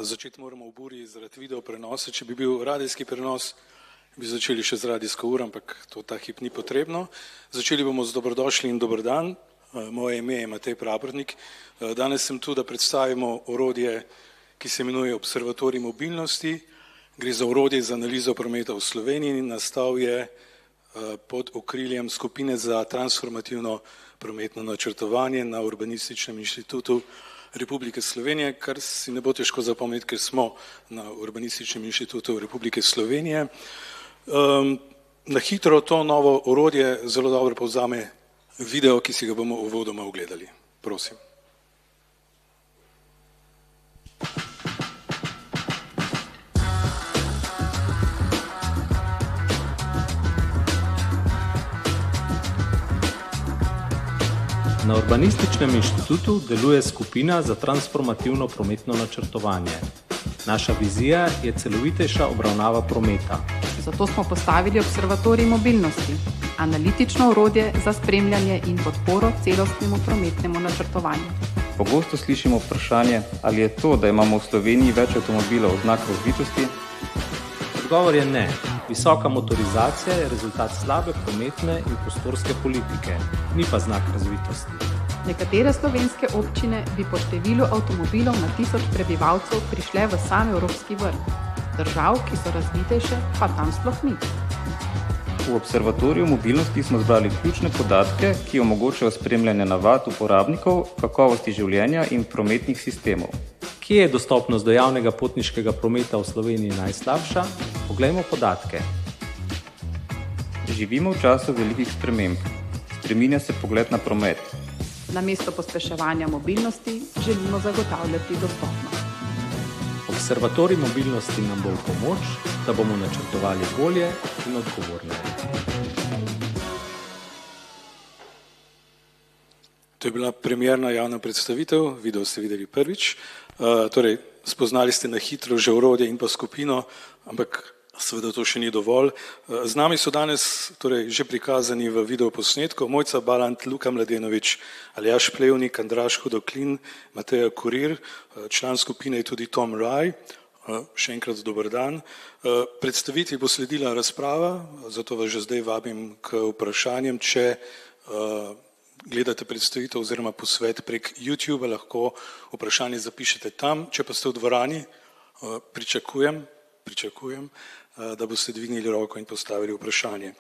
Začeti moramo v buri zaradi video prenosa. Če bi bil radijski prenos, bi začeli še z radijsko uro, ampak to ta hip ni potrebno. Začeli bomo z dobrodošli in dober dan. Moje ime je Matej Praprotnik. Danes sem tu, da predstavimo orodje, ki se imenuje Observatorij mobilnosti. Gre za orodje za analizo prometa v Sloveniji in nastal je pod okriljem skupine za transformativno prometno načrtovanje na Urbanističnem inštitutu Republike Slovenije, kar si ne bo težko zapomniti, ker smo na Urbanističnem inštitutu Republike Slovenije. Na hitro to novo orodje zelo dobro povzame video, ki si ga bomo uvodoma ogledali. Prosim. Na Urbanističnem inštitutu deluje skupina za transformativno prometno načrtovanje. Naša vizija je celovitejša obravnava prometa. Zato smo postavili Observatorij mobilnosti, analitično orodje za spremljanje in podporo celostnemu prometnemu načrtovanju. Pogosto slišimo vprašanje, ali je to, da imamo v Sloveniji več avtomobilov, znak razvitosti? Odgovor je ne. Visoka motorizacija je rezultat slabe prometne in prostorske politike, ni pa znak razvitosti. Nekatere slovenske občine bi po številu avtomobilov na 1000 prebivalcev prišle v sam evropski vrh. Držav, ki so razvitejše, pa tam sploh ni. V Observatoriju mobilnosti smo zbrali ključne podatke, ki omogočajo spremljanje navad uporabnikov, kakovosti življenja in prometnih sistemov. Kje je dostopnost do javnega potniškega prometa v Sloveniji najslabša? Poglejmo podatke. Živimo v času velikih sprememb. Spreminja se pogled na promet. Namesto pospeševanja mobilnosti želimo zagotavljati dostopnost. Observatorij mobilnosti nam bo v pomoč, da bomo načrtovali bolje in odgovorneje. To je bila premierna javna predstavitev, video ste videli prvič. Torej, spoznali ste na hitro že orodje in pa skupino, ampak seveda to še ni dovolj. Z nami so danes torej, že prikazani v videoposnetku Mojca Balant, Luka Mladenovič, Aljaž Plevnik, Andraž Hudoklin, Mateja Kurir, član skupine je tudi Tom Raj. Še enkrat dober dan. Predstavitvi bo sledila razprava, zato vas že zdaj vabim k vprašanjem. Če gledate predstavitev oziroma posvet prek YouTube, lahko vprašanje zapišete tam. Če pa ste v dvorani, pričakujem, da boste dvignili roko in postavili vprašanje.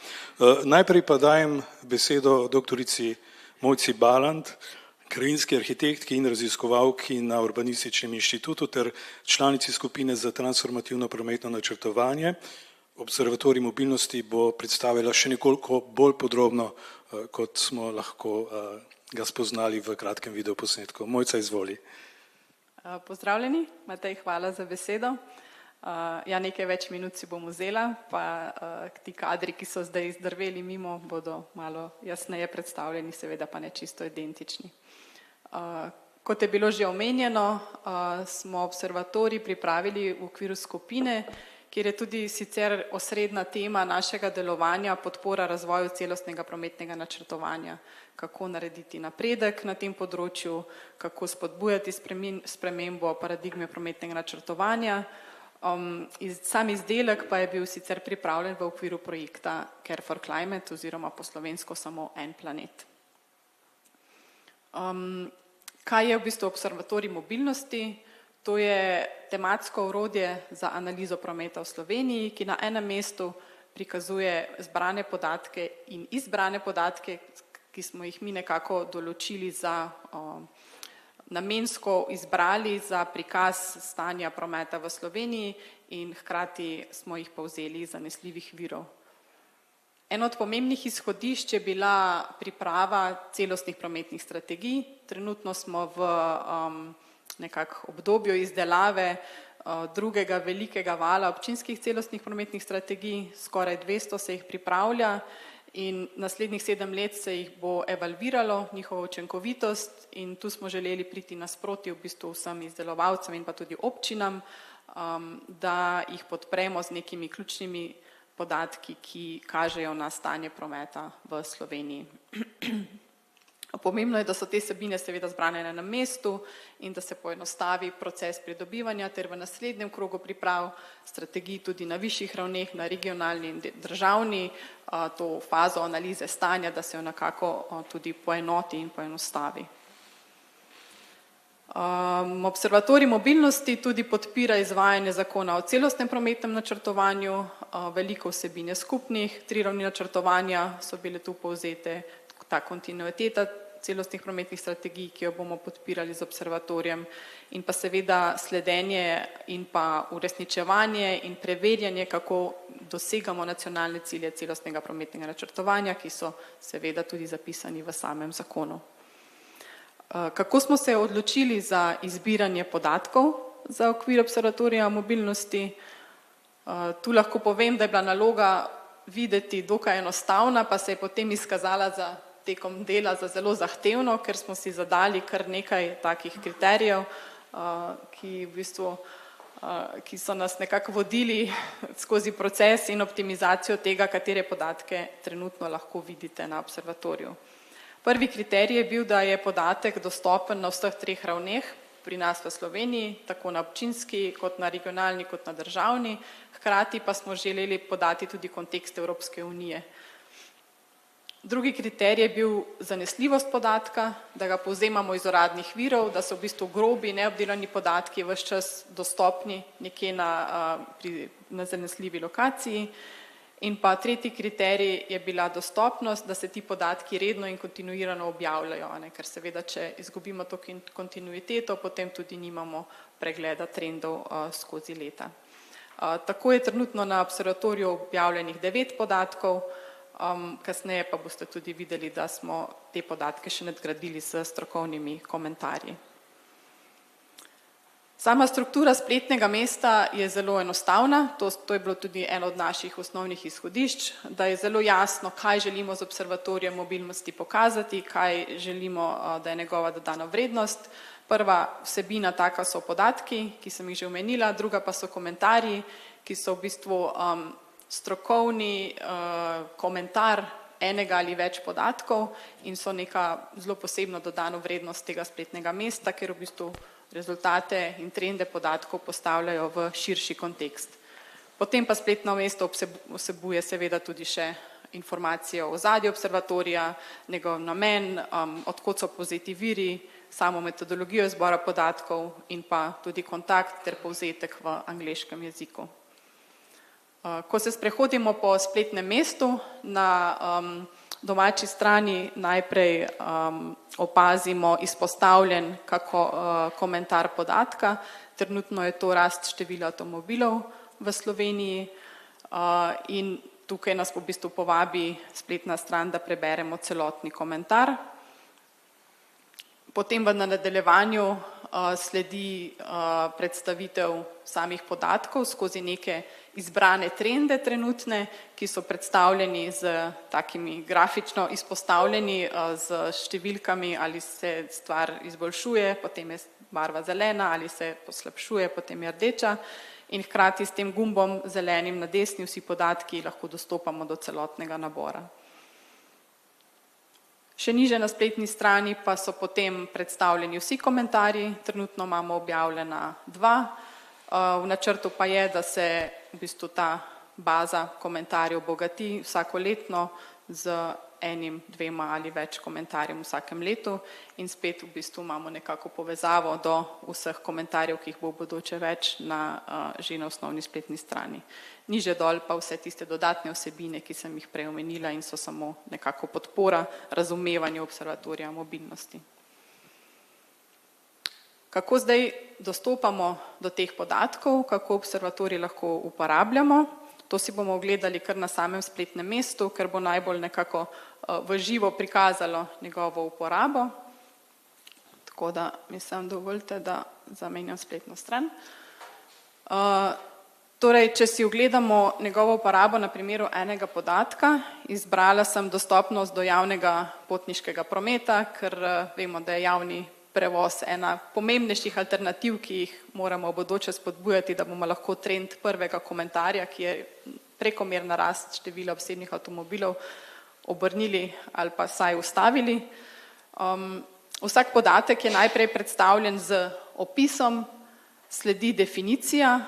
Najprej pa dajem besedo doktorici Mojci Balant, krajinski arhitektki in raziskovalki na Urbanističnem inštitutu ter članici skupine za transformativno prometno načrtovanje. Observatorij mobilnosti bo predstavila še nekoliko bolj podrobno, kot smo lahko ga spoznali v kratkem videoposnetku. Mojca, izvoli. Pozdravljeni, Matej, hvala za besedo. Ja, nekaj več minut si bom vzela, pa ti kadri, ki so zdaj zdrveli mimo, bodo malo jasneje predstavljeni, seveda pa ne čisto identični. Kot je bilo že omenjeno, smo observatorij pripravili v okviru skupine, kjer je tudi sicer osrednja tema našega delovanja podpora razvoju celostnega prometnega načrtovanja. Kako narediti napredek na tem področju, kako spodbujati spremembo paradigme prometnega načrtovanja. Sam izdelek pa je bil sicer pripravljen v okviru projekta Care for Climate oziroma po slovensko samo En planet. Kaj je v bistvu Observatorij mobilnosti? To je tematsko orodje za analizo prometa v Sloveniji, ki na enem mestu prikazuje zbrane podatke in izbrane podatke, ki smo jih mi nekako določili za namensko izbrali za prikaz stanja prometa v Sloveniji in hkrati smo jih povzeli iz zanesljivih virov. Eno od pomembnih izhodišč je bila priprava celostnih prometnih strategij. Trenutno smo v nekako obdobju izdelave drugega velikega vala občinskih celostnih prometnih strategij, skoraj 200 se jih pripravlja in naslednjih 7 let se jih bo evalviralo, njihovo učinkovitost in tu smo želeli priti nasproti v bistvu vsem izdelovalcem in pa tudi občinam, da jih podpremo z nekimi ključnimi podatki, ki kažejo na stanje prometa v Sloveniji. Pomembno je, da so te vsebine seveda zbrane na enem mestu in da se poenostavi proces pridobivanja ter v naslednjem krogu priprav strategij tudi na višjih ravneh, na regionalni in državni, to fazo analize stanja, da se jo nekako tudi poenoti in poenostavi. Observatorij mobilnosti tudi podpira izvajanje zakona o celostnem prometnem načrtovanju, veliko vsebin je skupnih, 3 ravni načrtovanja so bile tu povzete, ta kontinuiteta celostnih prometnih strategij, ki jo bomo podpirali z observatorijem, in pa seveda sledenje in pa uresničevanje in preverjanje, kako dosegamo nacionalne cilje celostnega prometnega načrtovanja, ki so seveda tudi zapisani v samem zakonu. Kako smo se odločili za izbiranje podatkov za okvir observatorija mobilnosti? Tu lahko povem, da je bila naloga videti dokaj enostavna, pa se je potem izkazala tekom dela za zelo zahtevno, ker smo si zadali kar nekaj takih kriterijev, ki so nas nekako vodili skozi proces in optimizacijo tega, katere podatke trenutno lahko vidite na observatoriju. Prvi kriterij je bil, da je podatek dostopen na vseh 3 ravneh, pri nas v Sloveniji, tako na občinski, kot na regionalni, kot na državni, hkrati pa smo želeli podati tudi kontekst Evropske unije. Drugi kriterij je bil zanesljivost podatka, da ga povzemamo iz uradnih virov, da so v bistvu grobi, neobdelani podatki ves čas dostopni nekje na zanesljivi lokaciji. In pa tretji kriterij je bila dostopnost, da se ti podatki redno in kontinuirano objavljajo, ker seveda, če izgubimo to kontinuiteto, potem tudi nimamo pregleda trendov skozi leta. Tako je trenutno na observatoriju objavljenih 9 podatkov, kasneje pa boste tudi videli, da smo te podatke še nadgradili s strokovnimi komentarji. Sama struktura spletnega mesta je zelo enostavna, to je bilo tudi eno od naših osnovnih izhodišč, da je zelo jasno, kaj želimo z observatorijem mobilnosti pokazati, kaj želimo, da je njegova dodana vrednost. Prva vsebina taka so podatki, ki sem jih že omenila, druga pa so komentarji, ki so v bistvu strokovni komentar enega ali več podatkov in so neka zelo posebno dodano vrednost tega spletnega mesta, ker v bistvu rezultate in trende podatkov postavljajo v širši kontekst. Potem pa spletno mesto vsebuje seveda tudi še informacije o ozadju observatorija, njegov namen, od kod so povzeti viri, samo metodologijo izbora podatkov in pa tudi kontakt ter povzetek v angleškem jeziku. Ko se sprehodimo po spletnem mestu, na domači strani najprej opazimo izpostavljen komentar podatka. Trenutno je to rast števila avtomobilov v Sloveniji in tukaj nas v bistvu povabi spletna stran, da preberemo celotni komentar. Potem v nadaljevanju sledi predstavitev samih podatkov skozi neke izbrane trende trenutne, ki so predstavljeni z takimi grafično izpostavljeni z številkami, ali se stvar izboljšuje, potem je barva zelena, ali se poslabšuje, potem je rdeča in hkrati s tem gumbom zelenim na desni vsi podatki lahko dostopamo do celotnega nabora. Še niže na spletni strani pa so potem predstavljeni vsi komentarji, trenutno imamo objavljena 2, v načrtu pa je, da se v bistvu ta baza komentarjev bogati vsakoletno z 1, 2 ali več komentarjem v vsakem letu in spet v bistvu imamo nekako povezavo do vseh komentarjev, ki jih bo v bodoče več že na osnovni spletni strani. Niže dol pa vse tiste dodatne vsebine, ki sem jih prej omenila in so samo nekako podpora razumevanju observatorija mobilnosti. Kako zdaj dostopamo do teh podatkov, kako observatorij lahko uporabljamo? To si bomo ogledali kar na samem spletnem mestu, ker bo najbolj nekako v živo prikazalo njegovo uporabo. Tako da mi samo dovolite, da zamenjam spletno stran. Torej, če si ogledamo njegovo uporabo na primeru enega podatka, izbrala sem dostopnost do javnega potniškega prometa, ker vemo, da je javni prevoz ena pomembnejših alternativ, ki jih moramo v bodoče spodbujati, da bomo lahko trend prvega komentarja, ki je prekomerna rast števila osebnih avtomobilov, obrnili ali pa vsaj ustavili. Vsak podatek je najprej predstavljen z opisom, sledi definicija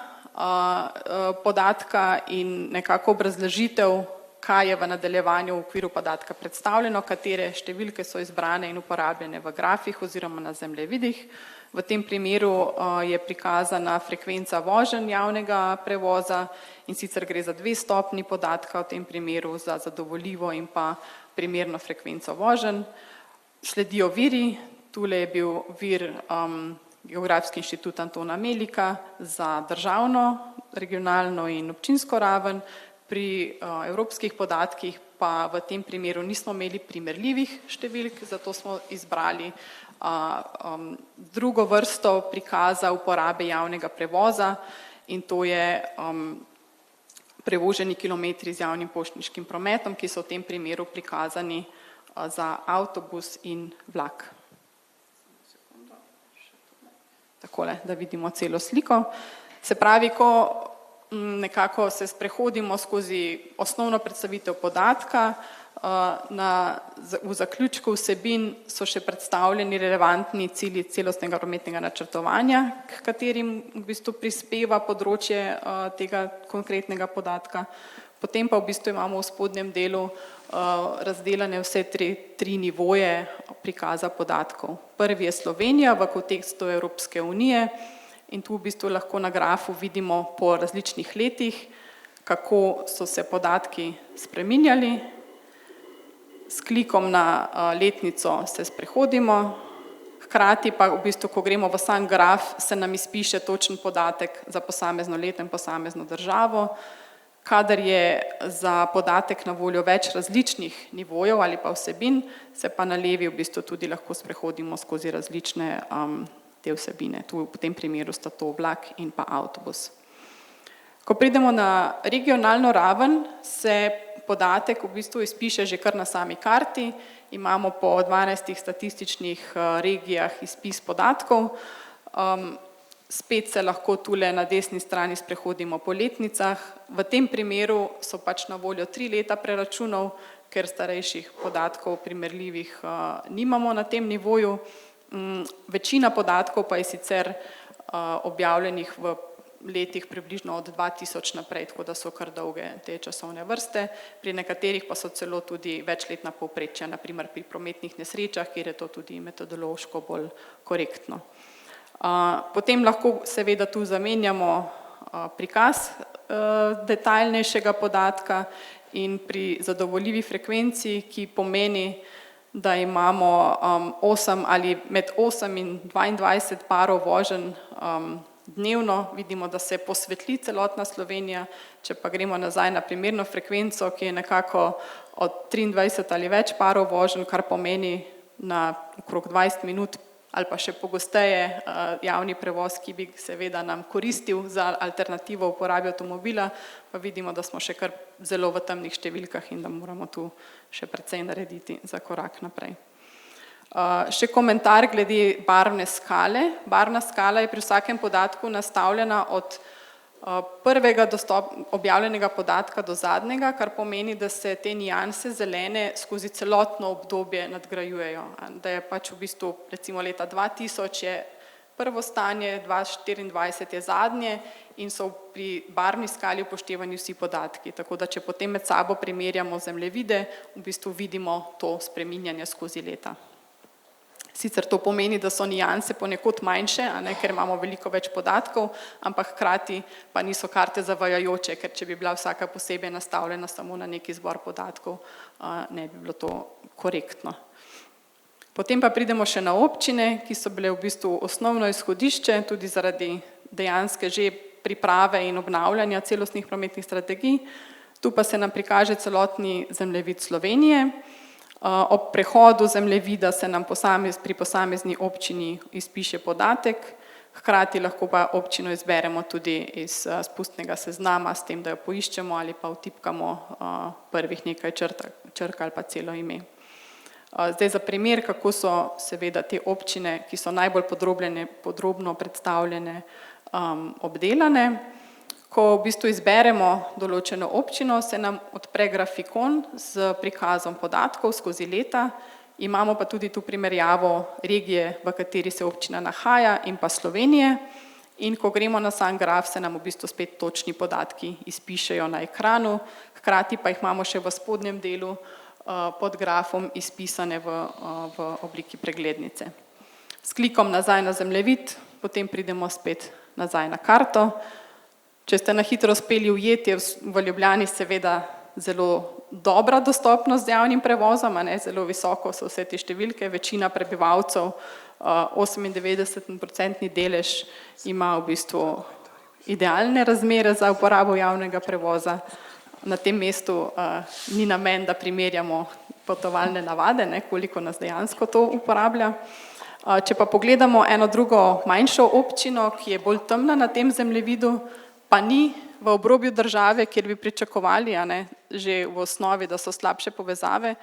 podatka in nekako obrazložitev, kaj je v nadaljevanju v okviru podatka predstavljeno, katere številke so izbrane in uporabljene v grafih oziroma na zemljevidih. V tem primeru je prikazana frekvenca voženj javnega prevoza in sicer gre za 2 stopnji podatka v tem primeru, za zadovoljivo in pa primerno frekvenco voženj. Sledijo viri, tule je bil vir Geografski inštitut Antona Melika za državno, regionalno in občinsko raven. Pri evropskih podatkih pa v tem primeru nismo imeli primerljivih številk, zato smo izbrali drugo vrsto prikaza uporabe javnega prevoza in to je prevoženi kilometri z javnim poštniškim prometom, ki so v tem primeru prikazani za avtobus in vlak. Takole, da vidimo celo sliko. Se pravi, ko nekako se sprehodimo skozi osnovno predstavitev podatka, v zaključku vsebin so še predstavljeni relevantni cilji celostnega prometnega načrtovanja, k katerim v bistvu prispeva področje tega konkretnega podatka. Potem pa v bistvu imamo v spodnjem delu razdelane vse tri nivoje prikaza podatkov. Prvi je Slovenija v kontekstu Evropske unije in tu v bistvu lahko na grafu vidimo po različnih letih, kako so se podatki spreminjali. S klikom na letnico se sprehodimo, hkrati pa v bistvu, ko gremo v sam graf, se nam izpiše točen podatek za posamezno leto in posamezno državo. Kadar je za podatek na voljo več različnih nivojev ali pa vsebin, se pa na levi v bistvu tudi lahko sprehodimo skozi različne te vsebine. Tu v tem primeru sta to vlak in pa avtobus. Ko pridemo na regionalno raven, se podatek v bistvu izpiše že kar na sami karti. Imamo po 12 statističnih regijah izpis podatkov. Spet se lahko tule na desni strani sprehodimo po letnicah. V tem primeru so pač na voljo 3 leta preračunov, ker starejših podatkov primerljivih nimamo na tem nivoju. Večina podatkov pa je sicer objavljenih v letih približno od 2000 naprej, tako da so kar dolge te časovne vrste. Pri nekaterih pa so celo tudi večletna povprečja, na primer pri prometnih nesrečah, kjer je to tudi metodološko bolj korektno. Potem lahko seveda tu zamenjamo prikaz detaljnejšega podatka in pri zadovoljivi frekvenci, ki pomeni, da imamo 8 ali med 8 in 22 parov voženj dnevno, vidimo, da se posvetli celotna Slovenija. Če pa gremo nazaj na primerno frekvenco, ki je nekako od 23 ali več parov voženj, kar pomeni na okrog 20 minut ali pa še pogosteje javni prevoz, ki bi seveda nam koristil za alternativo uporabe avtomobila, pa vidimo, da smo še kar zelo v temnih številkah in da moramo tu še precej narediti za korak naprej. Še komentar glede barvne skale. Barvna skala je pri vsakem podatku nastavljena od prvega objavljenega podatka do zadnjega, kar pomeni, da se te nianse zelene skozi celotno obdobje nadgrajujejo. Da je pač v bistvu recimo leta 2000 je prvo stanje, 2024 je zadnje in so pri barvni skali upoštevani vsi podatki. Tako da če potem med sabo primerjamo zemljevide, v bistvu vidimo to spreminjanje skozi leta. Sicer to pomeni, da so nianse ponekod manjše, ker imamo veliko več podatkov, ampak hkrati pa niso karte zavajajoče, ker če bi bila vsaka posebej nastavljena samo na neki zbor podatkov, ne bi bilo to korektno. Potem pa pridemo še na občine, ki so bile v bistvu osnovno izhodišče, tudi zaradi dejanske že priprave in obnavljanja celostnih prometnih strategij. Tu pa se nam prikaže celotni zemljevid Slovenije. Ob prehodu zemljevida se nam pri posamezni občini izpiše podatek, hkrati lahko pa občino izberemo tudi iz spustnega seznama, s tem, da jo poiščemo ali pa vtipkamo prvih nekaj črk ali pa celo ime. Zdaj za primer, kako so seveda te občine, ki so najbolj podrobno predstavljene, obdelane. Ko v bistvu izberemo določeno občino, se nam odpre grafikon z prikazom podatkov skozi leta Imamo pa tudi tu primerjavo regije, v kateri se občina nahaja, in pa Slovenije. In ko gremo na sam graf, se nam v bistvu spet točni podatki izpišejo na ekranu, hkrati pa jih imamo še v spodnjem delu pod grafom izpisane v obliki preglednice. S klikom nazaj na zemljevid, potem pridemo spet nazaj na karto. Če ste na hitro uspeli ujeti, je v Ljubljani seveda zelo dobra dostopnost z javnim prevozom, zelo visoko so vse te številke, večina prebivalcev, 98% delež ima v bistvu idealne razmere za uporabo javnega prevoza. Na tem mestu ni namen, da primerjamo potovalne navade, koliko nas dejansko to uporablja. Če pa pogledamo eno drugo manjšo občino, ki je bolj temna na tem zemljevidu, pa ni v obrobju države, kjer bi pričakovali, že v osnovi, da so slabše povezave,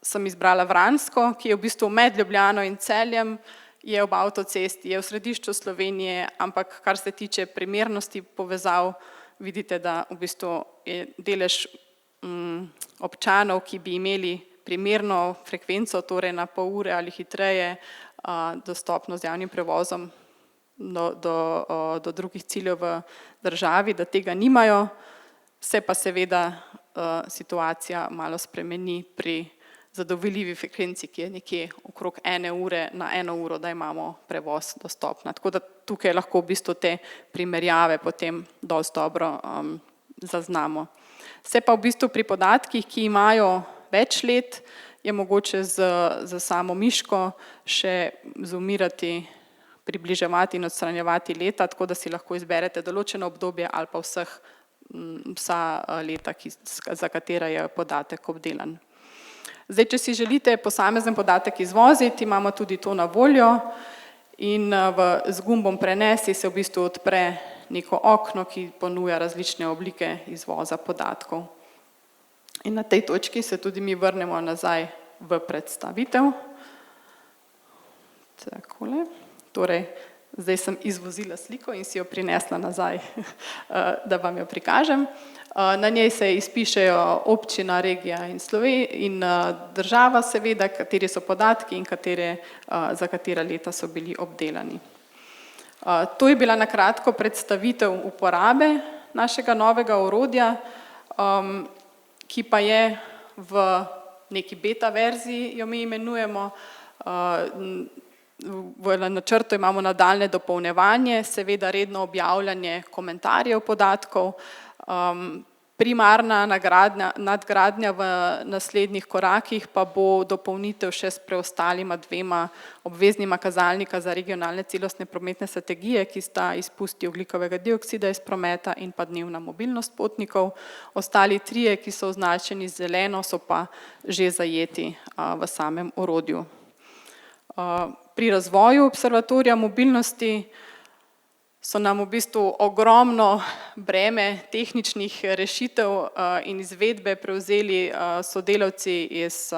sem izbrala Vransko, ki je v bistvu med Ljubljano in Celjem, je ob avtocesti, je v središču Slovenije, ampak kar se tiče primernosti povezav, vidite, da v bistvu je delež občanov, ki bi imeli primerno frekvenco, torej na pol ure ali hitreje, dostopno z javnim prevozom do drugih ciljev v državi, da tega nimajo, se pa seveda situacija malo spremeni pri zadovoljivi frekvenci, ki je nekje okrog 1 ure na 1 uro, da imamo prevoz dostopna. Tako da tukaj lahko v bistvu te primerjave potem dosti dobro zaznamo. Se pa v bistvu pri podatkih, ki imajo več let, je mogoče z samo miško še zoomirati, približevati in odstranjevati leta, tako da si lahko izberete določeno obdobje ali pa vsa leta, za katera je podatek obdelan. Zdaj, če si želite posamezen podatek izvoziti, imamo tudi to na voljo in z gumbom prenesi se v bistvu odpre neko okno, ki ponuja različne oblike izvoza podatkov. In na tej točki se tudi mi vrnemo nazaj v predstavitev. Takole. Torej, zdaj sem izvozila sliko in si jo prinesla nazaj, da vam jo prikažem. Na njej se izpišejo občina, regija in država seveda, kateri so podatki in za katera leta so bili obdelani. To je bila na kratko predstavitev uporabe našega novega orodja, ki pa je v neki beta verziji, jo mi imenujemo. V načrtu imamo nadaljnje dopolnjevanje, seveda redno objavljanje komentarjev podatkov, primarna nadgradnja v naslednjih korakih pa bo dopolnitev še s preostalima 2 obveznima kazalnika za regionalne celostne prometne strategije, ki sta izpusti ogljikovega dioksida iz prometa in pa dnevna mobilnost potnikov. Ostali 3, ki so označeni z zeleno, so pa že zajeti v samem orodju. Pri razvoju observatorija mobilnosti so nam v bistvu ogromno breme tehničnih rešitev in izvedbe prevzeli sodelavci iz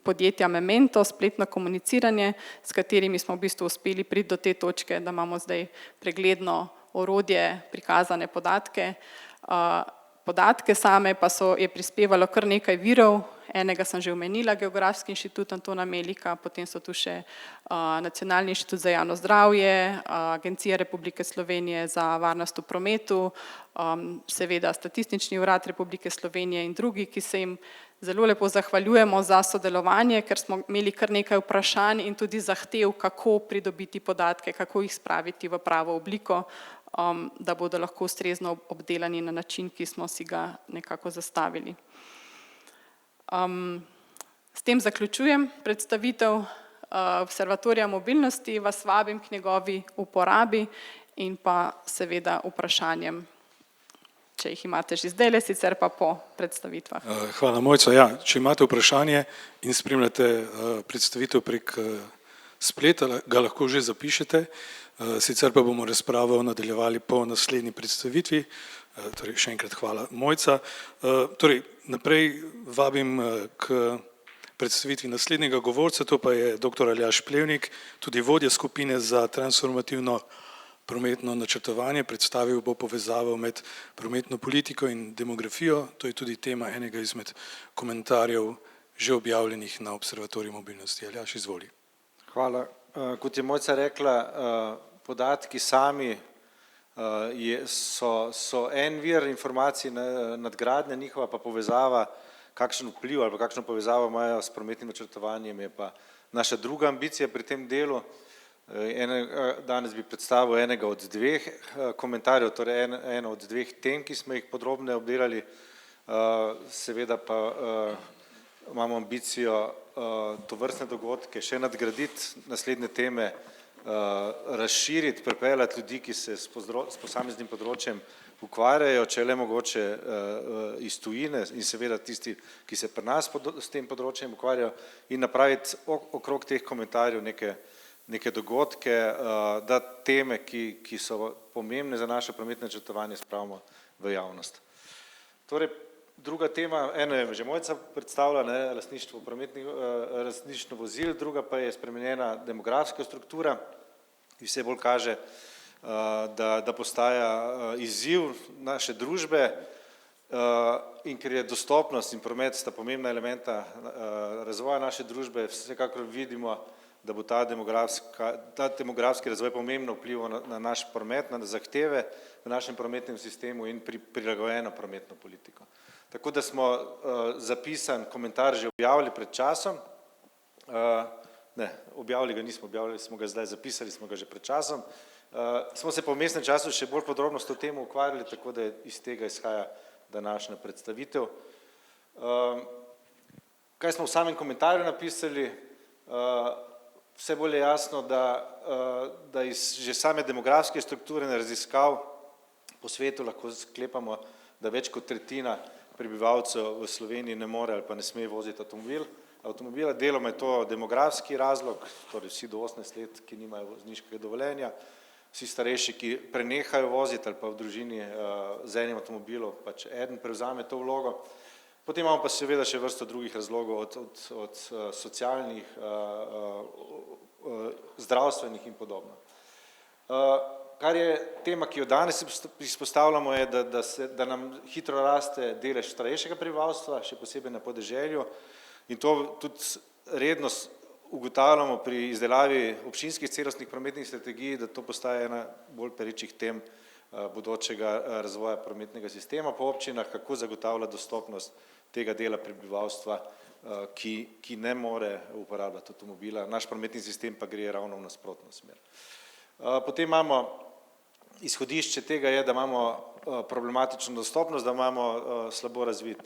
podjetja Memento, spletno komuniciranje, s katerimi smo v bistvu uspeli priti do te točke, da imamo zdaj pregledno orodje, prikazane podatke. Podatke same pa je prispevalo kar nekaj virov, enega sem že omenila, Geografski inštitut Antona Melika, potem so tu še Nacionalni inštitut za javno zdravje, Agencija Republike Slovenije za varnost v prometu, seveda Statistični urad Republike Slovenije in drugi, ki se jim zelo lepo zahvaljujemo za sodelovanje, ker smo imeli kar nekaj vprašanj in tudi zahtev, kako pridobiti podatke, kako jih spraviti v pravo obliko, da bodo lahko ustrezno obdelani na način, ki smo si ga nekako zastavili. S tem zaključujem predstavitev observatorija mobilnosti, vas vabim k njegovi uporabi in pa seveda vprašanjem, če jih imate že zdajle, sicer pa po predstavitvah. Hvala, Mojca. Ja, če imate vprašanje in spremljate predstavitev prek spleta, ga lahko že zapišete, sicer pa bomo razpravo nadaljevali po naslednji predstavitvi. Torej, še enkrat hvala, Mojca. Torej, naprej vabim k predstavitvi naslednjega govorca, to pa je dr. Aljaž Plevnik, tudi vodja skupine za transformativno prometno načrtovanje. Predstavil bo povezavo med prometno politiko in demografijo. To je tudi tema enega izmed komentarjev, že objavljenih na Observatoriju mobilnosti. Aljaž, izvoli. Hvala. Kot je Mojca rekla, podatki sami so en vir informacij, nadgradnja njihova pa povezava, kakšen vpliv ali pa kakšno povezavo imajo s prometnim načrtovanjem, je pa naša druga ambicija pri tem delu. Danes bi predstavil enega od dveh komentarjev, torej eno od dveh tem, ki smo jih podrobne obdelali, seveda pa imamo ambicijo tovrstne dogodke še nadgraditi, naslednje teme razširiti, pripeljati ljudi, ki se s posameznim področjem ukvarjajo, če le mogoče iz tujine in seveda tisti, ki se pri nas s tem področjem ukvarjajo, in napraviti okrog teh komentarjev neke dogodke, da teme, ki so pomembne za naše prometno načrtovanje, spravimo v javnost. Torej, druga tema, eno je že Mojca predstavila, lastništvo vozil, druga pa je spremenjena demografska struktura, ki vse bolj kaže, da postaja izziv naše družbe, in ker je dostopnost in promet sta pomembna elementa razvoja naše družbe, vsekakor vidimo, da bo ta demografski razvoj pomembno vplival na naš promet, na zahteve v našem prometnem sistemu in prilagojeno prometno politiko. Tako da smo zapisan komentar že objavili pred časom, ne, objavili ga nismo, objavili smo ga zdaj, zapisali smo ga že pred časom, smo se po vmesnem času še bolj podrobno s to temo ukvarjali, tako da iz tega izhaja današnja predstavitev. Kaj smo v samem komentarju napisali? Vse bolj je jasno, da iz že same demografske strukture in raziskav po svetu lahko sklepamo, da več kot tretjina prebivalcev v Sloveniji ne more ali pa ne sme voziti avtomobila. Deloma je to demografski razlog, torej vsi do 18 let, ki nimajo vozniškega dovoljenja, vsi starejši, ki prenehajo voziti ali pa v družini z enim avtomobilom, pač eden prevzame to vlogo. Potem imamo pa seveda še vrsto drugih razlogov, od socialnih, zdravstvenih in podobno. Kar je tema, ki jo danes izpostavljamo, je, da nam hitro raste delež starejšega prebivalstva, še posebej na podeželju, in to tudi redno ugotavljamo pri izdelavi občinskih celostnih prometnih strategij, da to postaja ena bolj perečih tem bodočega razvoja prometnega sistema po občinah, kako zagotavlja dostopnost tega dela prebivalstva, ki ne more uporabljati avtomobila. Naš prometni sistem pa gre ravno v nasprotno smer. Potem imamo izhodišče tega je, da imamo problematično dostopnost, da imamo slabo razvit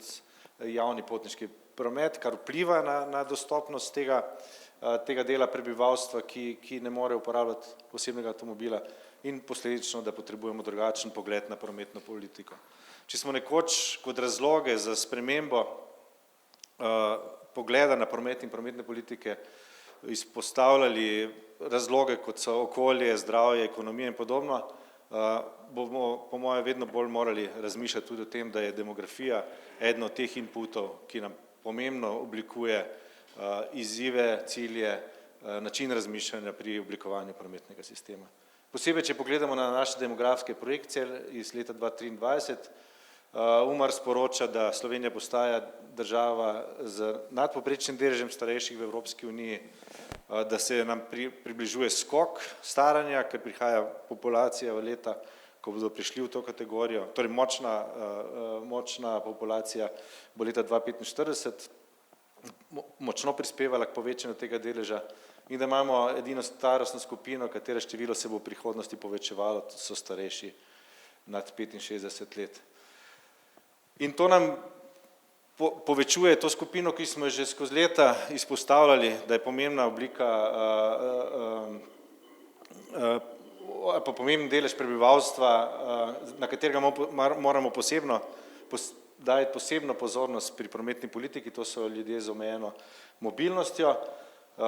javni potniški promet, kar vpliva na dostopnost tega dela prebivalstva, ki ne more uporabljati osebnega avtomobila, in posledično, da potrebujemo drugačen pogled na prometno politiko. Če smo nekoč kot razloge za spremembo pogleda na promet in prometne politike izpostavljali razloge, kot so okolje, zdravje, ekonomija in podobno, bomo po mojem vedno bolj morali razmišljati tudi o tem, da je demografija eden od teh inputov, ki nam pomembno oblikuje izzive, cilje, način razmišljanja pri oblikovanju prometnega sistema. Posebej, če pogledamo na naše demografske projekcije iz leta 2023, UMAR sporoča, da Slovenija postaja država z nadpovprečnim deležem starejših v Evropski uniji, da se nam približuje skok staranja, ker prihaja populacija v leta, ko bodo prišli v to kategorijo, torej močna populacija bo leta 2045 močno prispevala k povečanju tega deleža, in da imamo edino starostno skupino, katere število se bo v prihodnosti povečevalo, to so starejši nad 65 let. In to nam povečuje to skupino, ki smo že skozi leta izpostavljali, da je pomembna oblika ali pa pomemben delež prebivalstva, na katerega moramo dajati posebno pozornost pri prometni politiki, to so ljudje z omejeno mobilnostjo.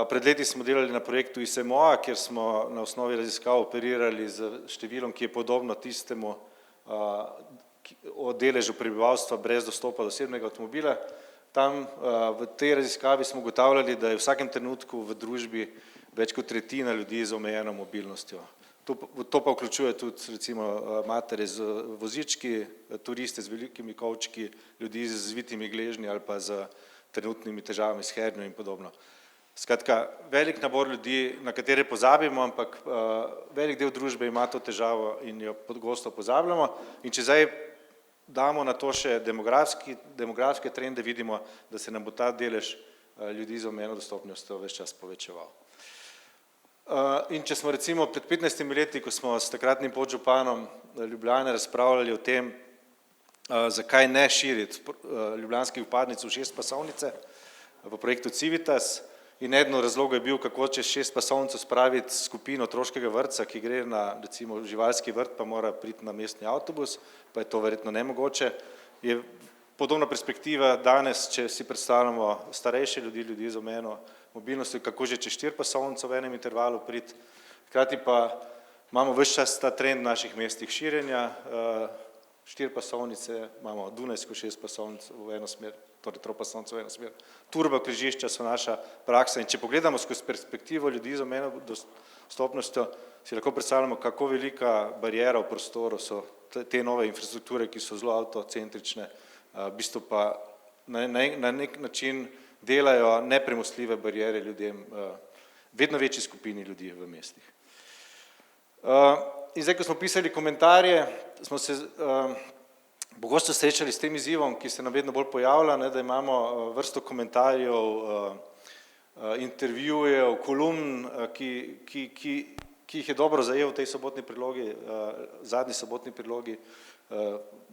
Pred leti smo delali na projektu ISMO-a, kjer smo na osnovi raziskav operirali z številom, ki je podobno tistemu o deležu prebivalstva brez dostopa do osebnega avtomobila. Tam v tej raziskavi smo ugotavljali, da je v vsakem trenutku v družbi več kot tretjina ljudi z omejeno mobilnostjo. To pa vključuje tudi recimo matere z vozički, turiste z velikimi kovčki, ljudi z zvitimi gležnji ali pa z trenutnimi težavami s hernjo in podobno. Skratka, velik nabor ljudi, na katere pozabimo, ampak velik del družbe ima to težavo in jo pogosto pozabljamo. In če zdaj damo na to še demografske trende, vidimo, da se nam bo ta delež ljudi z omejeno dostopnostjo ves čas povečeval. In če smo recimo pred 15 leti, ko smo s takratnim podžupanom Ljubljane razpravljali o tem, zakaj ne širiti ljubljanskih vpadnic v 6 pasovnice v projektu Civitas, in eden od razlogov je bil, kako čez 6 pasovnico spraviti skupino otroškega vrtca, ki gre na recimo živalski vrt, pa mora priti na mestni avtobus, pa je to verjetno nemogoče. Je podobna perspektiva danes, če si predstavljamo starejše ljudi, ljudi z omejeno mobilnostjo, kako že čez 4 pasovnico v enem intervalu priti. Hkrati pa imamo ves čas ta trend v naših mestih širjenja, 4 pasovnice, imamo Dunajsko 6 pasovnic v eno smer, torej tropasovnico v eno smer. Turbo križišča so naša praksa in če pogledamo skozi perspektivo ljudi z omejeno dostopnostjo, si lahko predstavljamo, kako velika barijera v prostoru so te nove infrastrukture, ki so zelo avtocentrične, v bistvu pa na nek način delajo nepremostljive barijere ljudem, vedno večji skupini ljudi v mestih. In zdaj, ko smo pisali komentarje, smo se pogosto srečali s tem izzivom, ki se nam vedno bolj pojavlja, da imamo vrsto komentarjev, intervjujev, kolumn, ki jih je dobro zajel v tej sobotni prilogi, zadnji sobotni prilogi,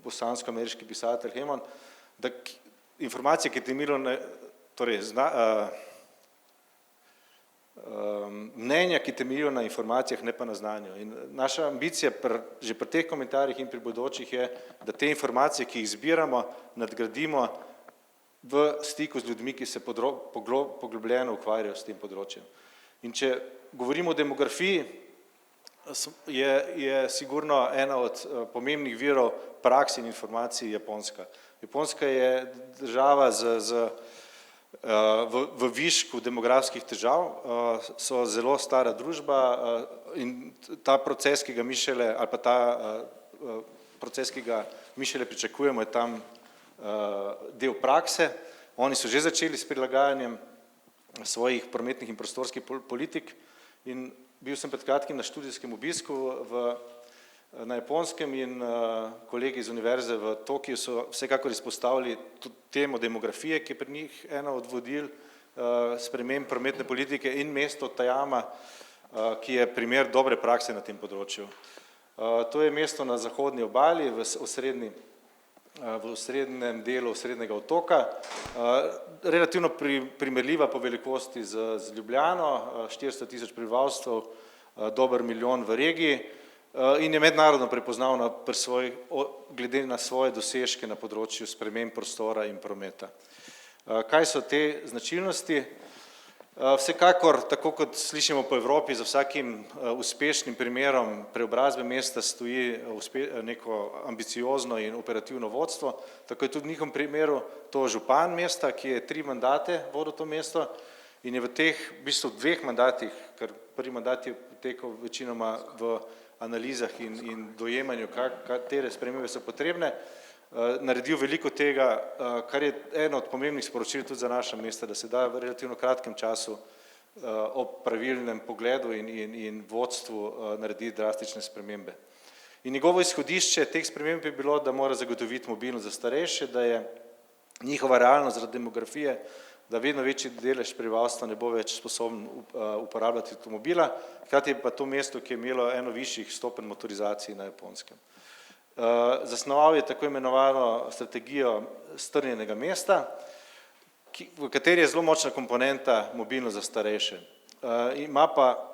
bosansko-ameriški pisatelj Hemon, da informacije, ki temeljijo na, torej mnenja, ki temeljijo na informacijah, ne pa na znanju. In naša ambicija že pri teh komentarjih in pri bodočih je, da te informacije, ki jih zbiramo, nadgradimo v stiku z ljudmi, ki se poglobljeno ukvarjajo s tem področjem. In če govorimo o demografiji, je sigurno ena od pomembnih virov praks in informacij Japonska. Japonska je država v višku demografskih težav, so zelo stara družba in ta proces, ki ga mi šele, ali pa ta proces, ki ga mi šele pričakujemo, je tam del prakse. Oni so že začeli s prilagajanjem svojih prometnih in prostorskih politik in bil sem pred kratkim na študijskem obisku na Japonskem in kolegi iz univerze v Tokiju so vsekakor izpostavili tudi temo demografije, ki je pri njih ena od vodil sprememb prometne politike, in mesto Tajama, ki je primer dobre prakse na tem področju. To je mesto na zahodni obali, v osrednjem delu srednjega otoka, relativno primerljiva po velikosti z Ljubljano, 400 tisoč prebivalcev, dober milijon v regiji, in je mednarodno prepoznavna glede na svoje dosežke na področju sprememb prostora in prometa. Kaj so te značilnosti? Vsekakor, tako kot slišimo po Evropi, za vsakim uspešnim primerom preobrazbe mesta stoji neko ambiciozno in operativno vodstvo, tako je tudi v njihovem primeru to župan mesta, ki je 3 mandate vodil to mesto in je v teh v bistvu 2 mandatih, ker prvi mandat je potekal večinoma v analizah in dojemanju, katere spremembe so potrebne, naredil veliko tega, kar je eno od pomembnih sporočil tudi za naša mesta, da se da v relativno kratkem času ob pravilnem pogledu in vodstvu narediti drastične spremembe. In njegovo izhodišče teh sprememb je bilo, da mora zagotoviti mobilnost za starejše, da je njihova realnost zaradi demografije, da vedno večji delež prebivalstva ne bo več sposoben uporabljati avtomobila, hkrati je pa to mesto, ki je imelo eno višjih stopenj motorizacij na Japonskem. Zasnoval je tako imenovano strategijo strnjenega mesta, v kateri je zelo močna komponenta mobilnost za starejše. Ima pa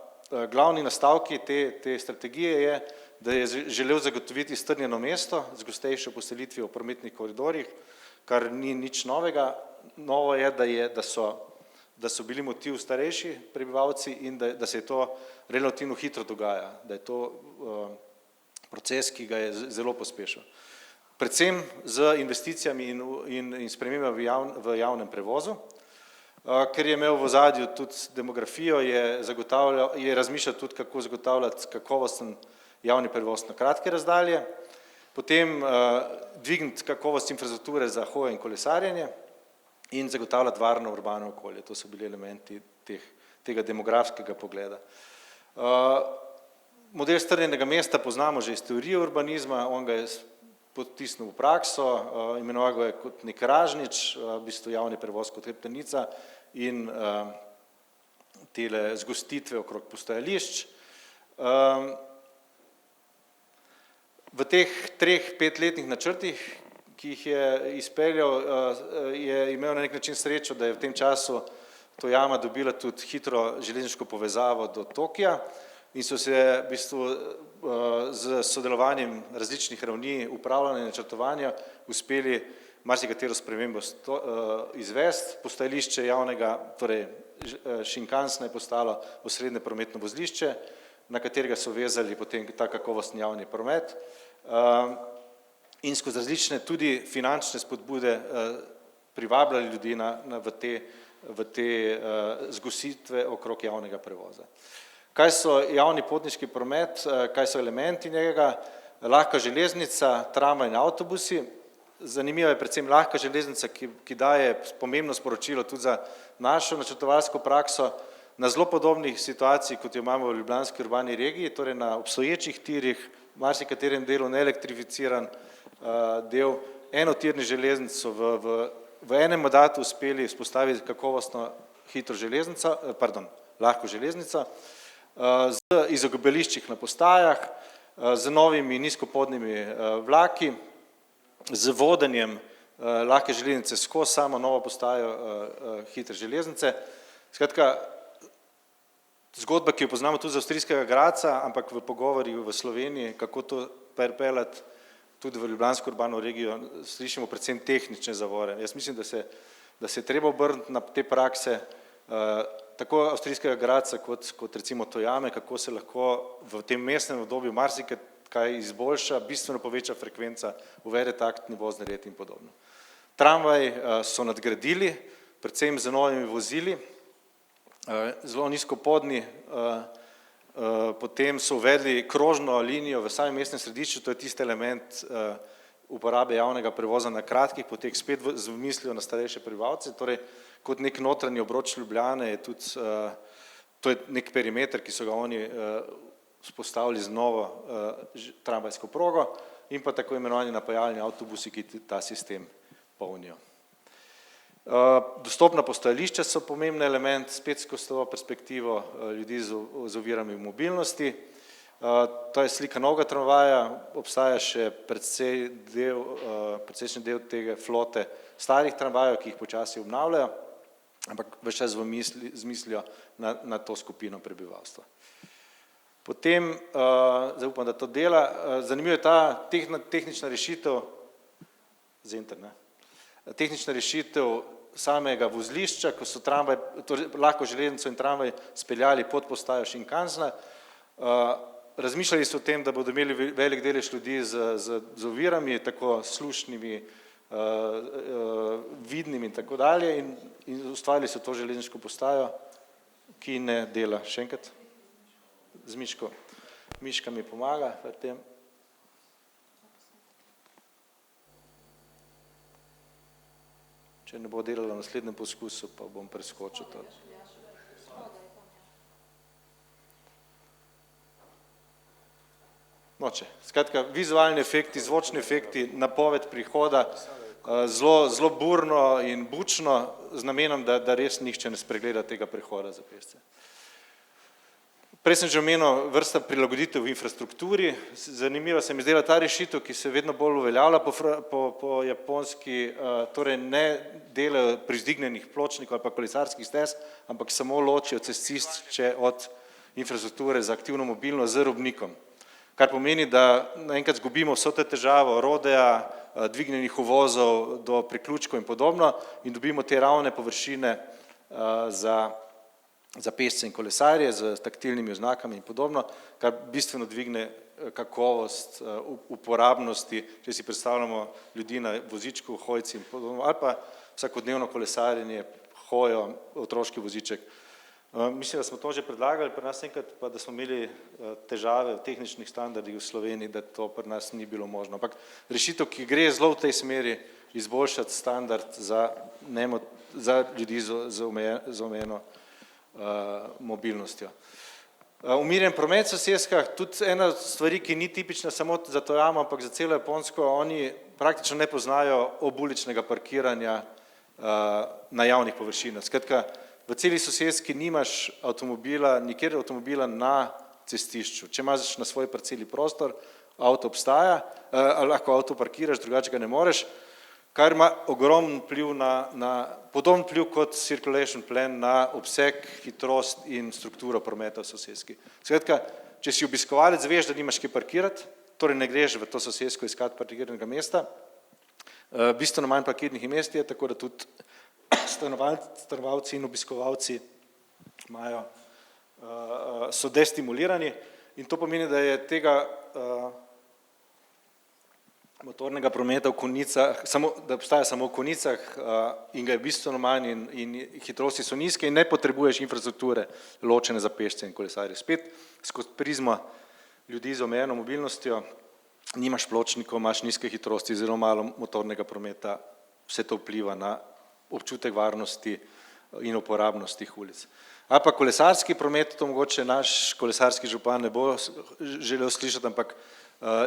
glavni nastavki te strategije je, da je želel zagotoviti strnjeno mesto z gostejšo poselitvijo v prometnih koridorjih, kar ni nič novega. Novo je, da so bili motiv starejši prebivalci in da se je to relativno hitro dogaja, da je to proces, ki ga je zelo pospešil. Predvsem z investicijami in spremembami v javnem prevozu, ker je imel v ozadju tudi demografijo, je razmišljal tudi, kako zagotavljati kakovosten javni prevoz na kratke razdalje, potem dvigniti kakovost infrastrukture za hojo in kolesarjenje in zagotavljati varno urbano okolje. To so bili elementi tega demografskega pogleda. Model strnjenega mesta poznamo že iz teorije urbanizma, on ga je potisnil v prakso, imenoval ga je kot nek Ražnič, v bistvu javni prevoz kot hrbtenica in tele zgostitve okrog postajališč. V teh 3-5-letnih načrtih, ki jih je izpeljal, je imel na nek način srečo, da je v tem času Tojama dobila tudi hitro železniško povezavo do Tokija in so se v bistvu z sodelovanjem različnih ravni upravljanja in načrtovanja uspeli marsikatero spremembo izvesti. Postajališče javnega, torej Shinkansen je postalo osrednje prometno vozlišče, na katerega so vezali potem ta kakovostni javni promet in skozi različne tudi finančne spodbude privabljali ljudi v te zgostitve okrog javnega prevoza. Kaj so javni potniški promet, kaj so elementi njega? Lahka železnica, tramvaj in avtobusi. Zanimiva je predvsem lahka železnica, ki daje pomembno sporočilo tudi za našo načrtovalsko prakso na zelo podobnih situacij, kot jo imamo v ljubljanski urbani regiji, torej na obstoječih tirih, marsikaterem delu neelektrificiran del, enotirni železnico v enem mandatu uspeli vzpostaviti kakovostno hitro železnico, lahko železnico, z izogibališčih na postajah, z novimi nizkopodnimi vlaki, z vodenjem lahke železnice skozi samo novo postajo hitre železnice. Skratka, zgodba, ki jo poznamo tudi z avstrijskega Gradca, ampak v pogovorih v Sloveniji, kako to pripeljati tudi v ljubljansko urbano regijo, slišimo predvsem tehnične zavore. Jaz mislim, da se je treba obrniti na te prakse tako avstrijskega Gradca kot recimo Tojame, kako se lahko v tem mestnem obdobju marsikaj izboljša, bistveno poveča frekvenca, uvede taktni vozni red in podobno. Tramvaj so nadgradili, predvsem z novimi vozili, zelo nizkopodni, potem so uvedli krožno linijo v samem mestnem središču, to je tisti element uporabe javnega prevoza na kratkih poteh, spet z mislijo na starejše prebivalce, torej kot nek notranji obroč Ljubljane je tudi, to je nek perimeter, ki so ga oni vzpostavili z novo tramvajsko progo in pa tako imenovani napajalni avtobusi, ki ta sistem polnijo. Dostopna postajališča so pomemben element, spet skozi to perspektivo ljudi z ovirami v mobilnosti. To je slika novega tramvaja, obstaja še precejšnji del tega flote starih tramvajev, ki jih počasi obnavljajo, ampak ves čas z mislijo na to skupino prebivalstva. Potem, zdaj upam, da to dela, zanimivo je ta tehnična rešitev, tehnična rešitev samega vozlišča, ko so tramvaj, torej lahko železnico in tramvaj speljali pod postajo Shinkansena. Razmišljali so o tem, da bodo imeli velik delež ljudi z ovirami, tako slušnimi, vidnimi in tako dalje in ustvarili so to železniško postajo, ki ne dela. Še enkrat? Z miško. Miška mi pomaga v tem. Če ne bo delala v naslednjem poskusu, pa bom preskočil to. Noče. Skratka, vizualni efekti, zvočni efekti, napoved prihoda, zelo burno in bučno, z namenom, da res nihče ne spregleda tega prehoda za pešce. Prej sem že omenil vrsta prilagoditev v infrastrukturi. Zanimiva se mi zdela ta rešitev, ki se vedno bolj uveljavlja po japonski, torej ne delajo privzdignjenih pločnikov ali pa kolesarskih stez, ampak samo ločijo cestišče od infrastrukture za aktivno mobilnost z robnikom. Kar pomeni, da naenkrat zgubimo vso to težavo rodeja, dvignjenih uvozov do priključkov in podobno in dobimo te ravne površine za pešce in kolesarje z taktilnimi oznakami in podobno, kar bistveno dvigne kakovost uporabnosti, če si predstavljamo ljudi na vozičku, hojci in podobno, ali pa vsakodnevno kolesarjenje, hojo, otroški voziček. Mislim, da smo to že predlagali pri nas enkrat, pa da smo imeli težave v tehničnih standardih v Sloveniji, da to pri nas ni bilo možno. Ampak rešitev, ki gre zelo v tej smeri, izboljšati standard za ljudi z omejeno mobilnostjo. Umirjen promet v sosedskah, tudi ena od stvari, ki ni tipična samo za to jamo, ampak za celo Japonsko, oni praktično ne poznajo obuličnega parkiranja na javnih površinah. Skratka, v celi sosedski nimaš avtomobila, nikjer avtomobila na cestišču. Če imaš na svoji parceli prostor, avto obstaja, lahko avto parkiraš, drugače ga ne moreš, kar ima ogromen vpliv podoben vpliv kot circulation plan na obseg, hitrost in strukturo prometa v sosedski. Skratka, če si obiskovalec, veš, da nimaš kje parkirati, torej ne greš v to sosedsko iskati parkiranega mesta, bistveno manj parkirnih mest je, tako da tudi stanovalci in obiskovalci so destimulirani in to pomeni, da je tega motornega prometa v konicah, da obstaja samo v konicah in ga je bistveno manj in hitrosti so nizke in ne potrebuješ infrastrukture ločene za pešce in kolesarje. Spet skozi prizmo ljudi z omejeno mobilnostjo, nimaš pločnikov, imaš nizke hitrosti, zelo malo motornega prometa, vse to vpliva na občutek varnosti in uporabnosti ulic. Ali pa kolesarski promet, to mogoče naš kolesarski župan ne bo želel slišati, ampak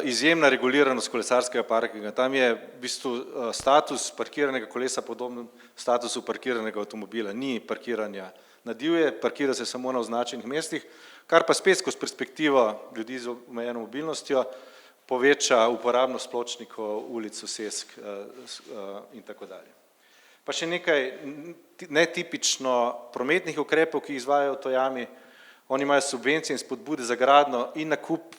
izjemna reguliranost kolesarskega parkinga. Tam je v bistvu status parkiranega kolesa podoben statusu parkiranega avtomobila. Ni parkiranja na divje, parkira se samo na označenih mestih, kar pa spet skozi perspektivo ljudi z omejeno mobilnostjo poveča uporabnost pločnikov, ulic, sosesk in tako dalje. Pa še nekaj netipično prometnih ukrepov, ki izvajajo v Tojami. Oni imajo subvencije in spodbude za gradnjo in nakup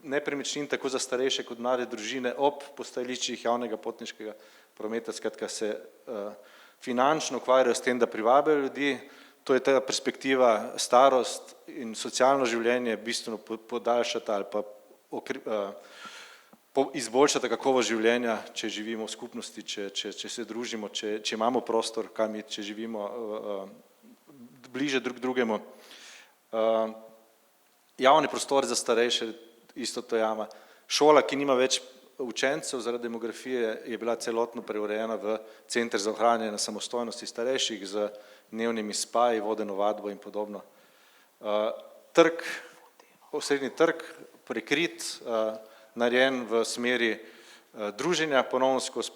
nepremičnin tako za starejše kot mlade družine ob postajališčih javnega potniškega prometa, skratka se finančno ukvarjajo s tem, da privabijo ljudi. To je ta perspektiva starost in socialno življenje bistveno podaljšati ali pa izboljšati kakovost življenja, če živimo v skupnosti, če se družimo, če imamo prostor, kam iti, če živimo bliže drug drugemu. Javni prostor za starejše, isto Tojama. Šola, ki nima več učencev zaradi demografije, je bila celotno preurejena v center za ohranjanje samostojnosti starejših z dnevnimi spaji, vodeno vadbo in podobno. Trg, osrednji trg, prekrit, narejen v smeri druženja, ponovno skozi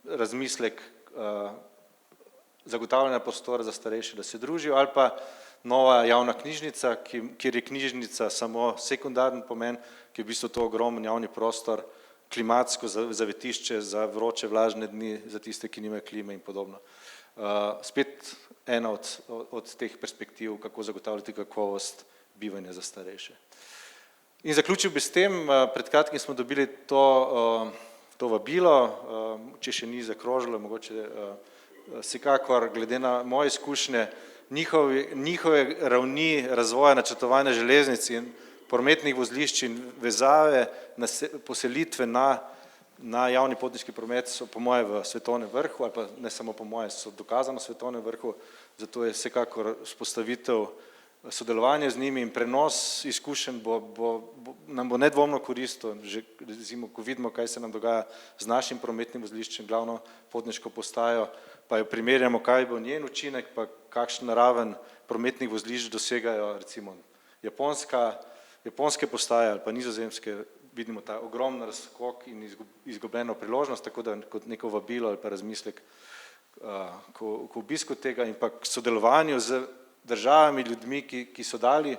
razmislek zagotavljanja prostora za starejše, da se družijo, ali pa nova javna knjižnica, kjer je knjižnica samo sekundarni pomen, ki je v bistvu to ogromen javni prostor, klimatsko zavetišče za vroče, vlažne dni, za tiste, ki nimajo klime in podobno. Spet ena od teh perspektiv, kako zagotavljati kakovost bivanja za starejše. In zaključil bi s tem, pred kratkim smo dobili to vabilo, če še ni zakrožilo, mogoče vsekakor glede na moje izkušnje, njihove ravni razvoja načrtovanja železnic in prometnih vozlišč in vezave poselitve na javni potniški promet so po moje v svetovnem vrhu, ali pa ne samo po moje, so dokazano v svetovnem vrhu, zato je vsekakor vzpostavitev sodelovanje z njimi in prenos izkušenj nam bo nedvomno koristil, že recimo, ko vidimo, kaj se nam dogaja z našim prometnim vozliščem, glavno potniško postajo, pa jo primerjamo, kaj bo njen učinek, pa kakšen raven prometnih vozlišč dosegajo recimo japonske postaje ali pa nizozemske, vidimo ta ogromen razskok in izgubljeno priložnost, tako da kot neko vabilo ali pa razmislek k obisku tega in pa k sodelovanju z državami, ljudmi, ki so dali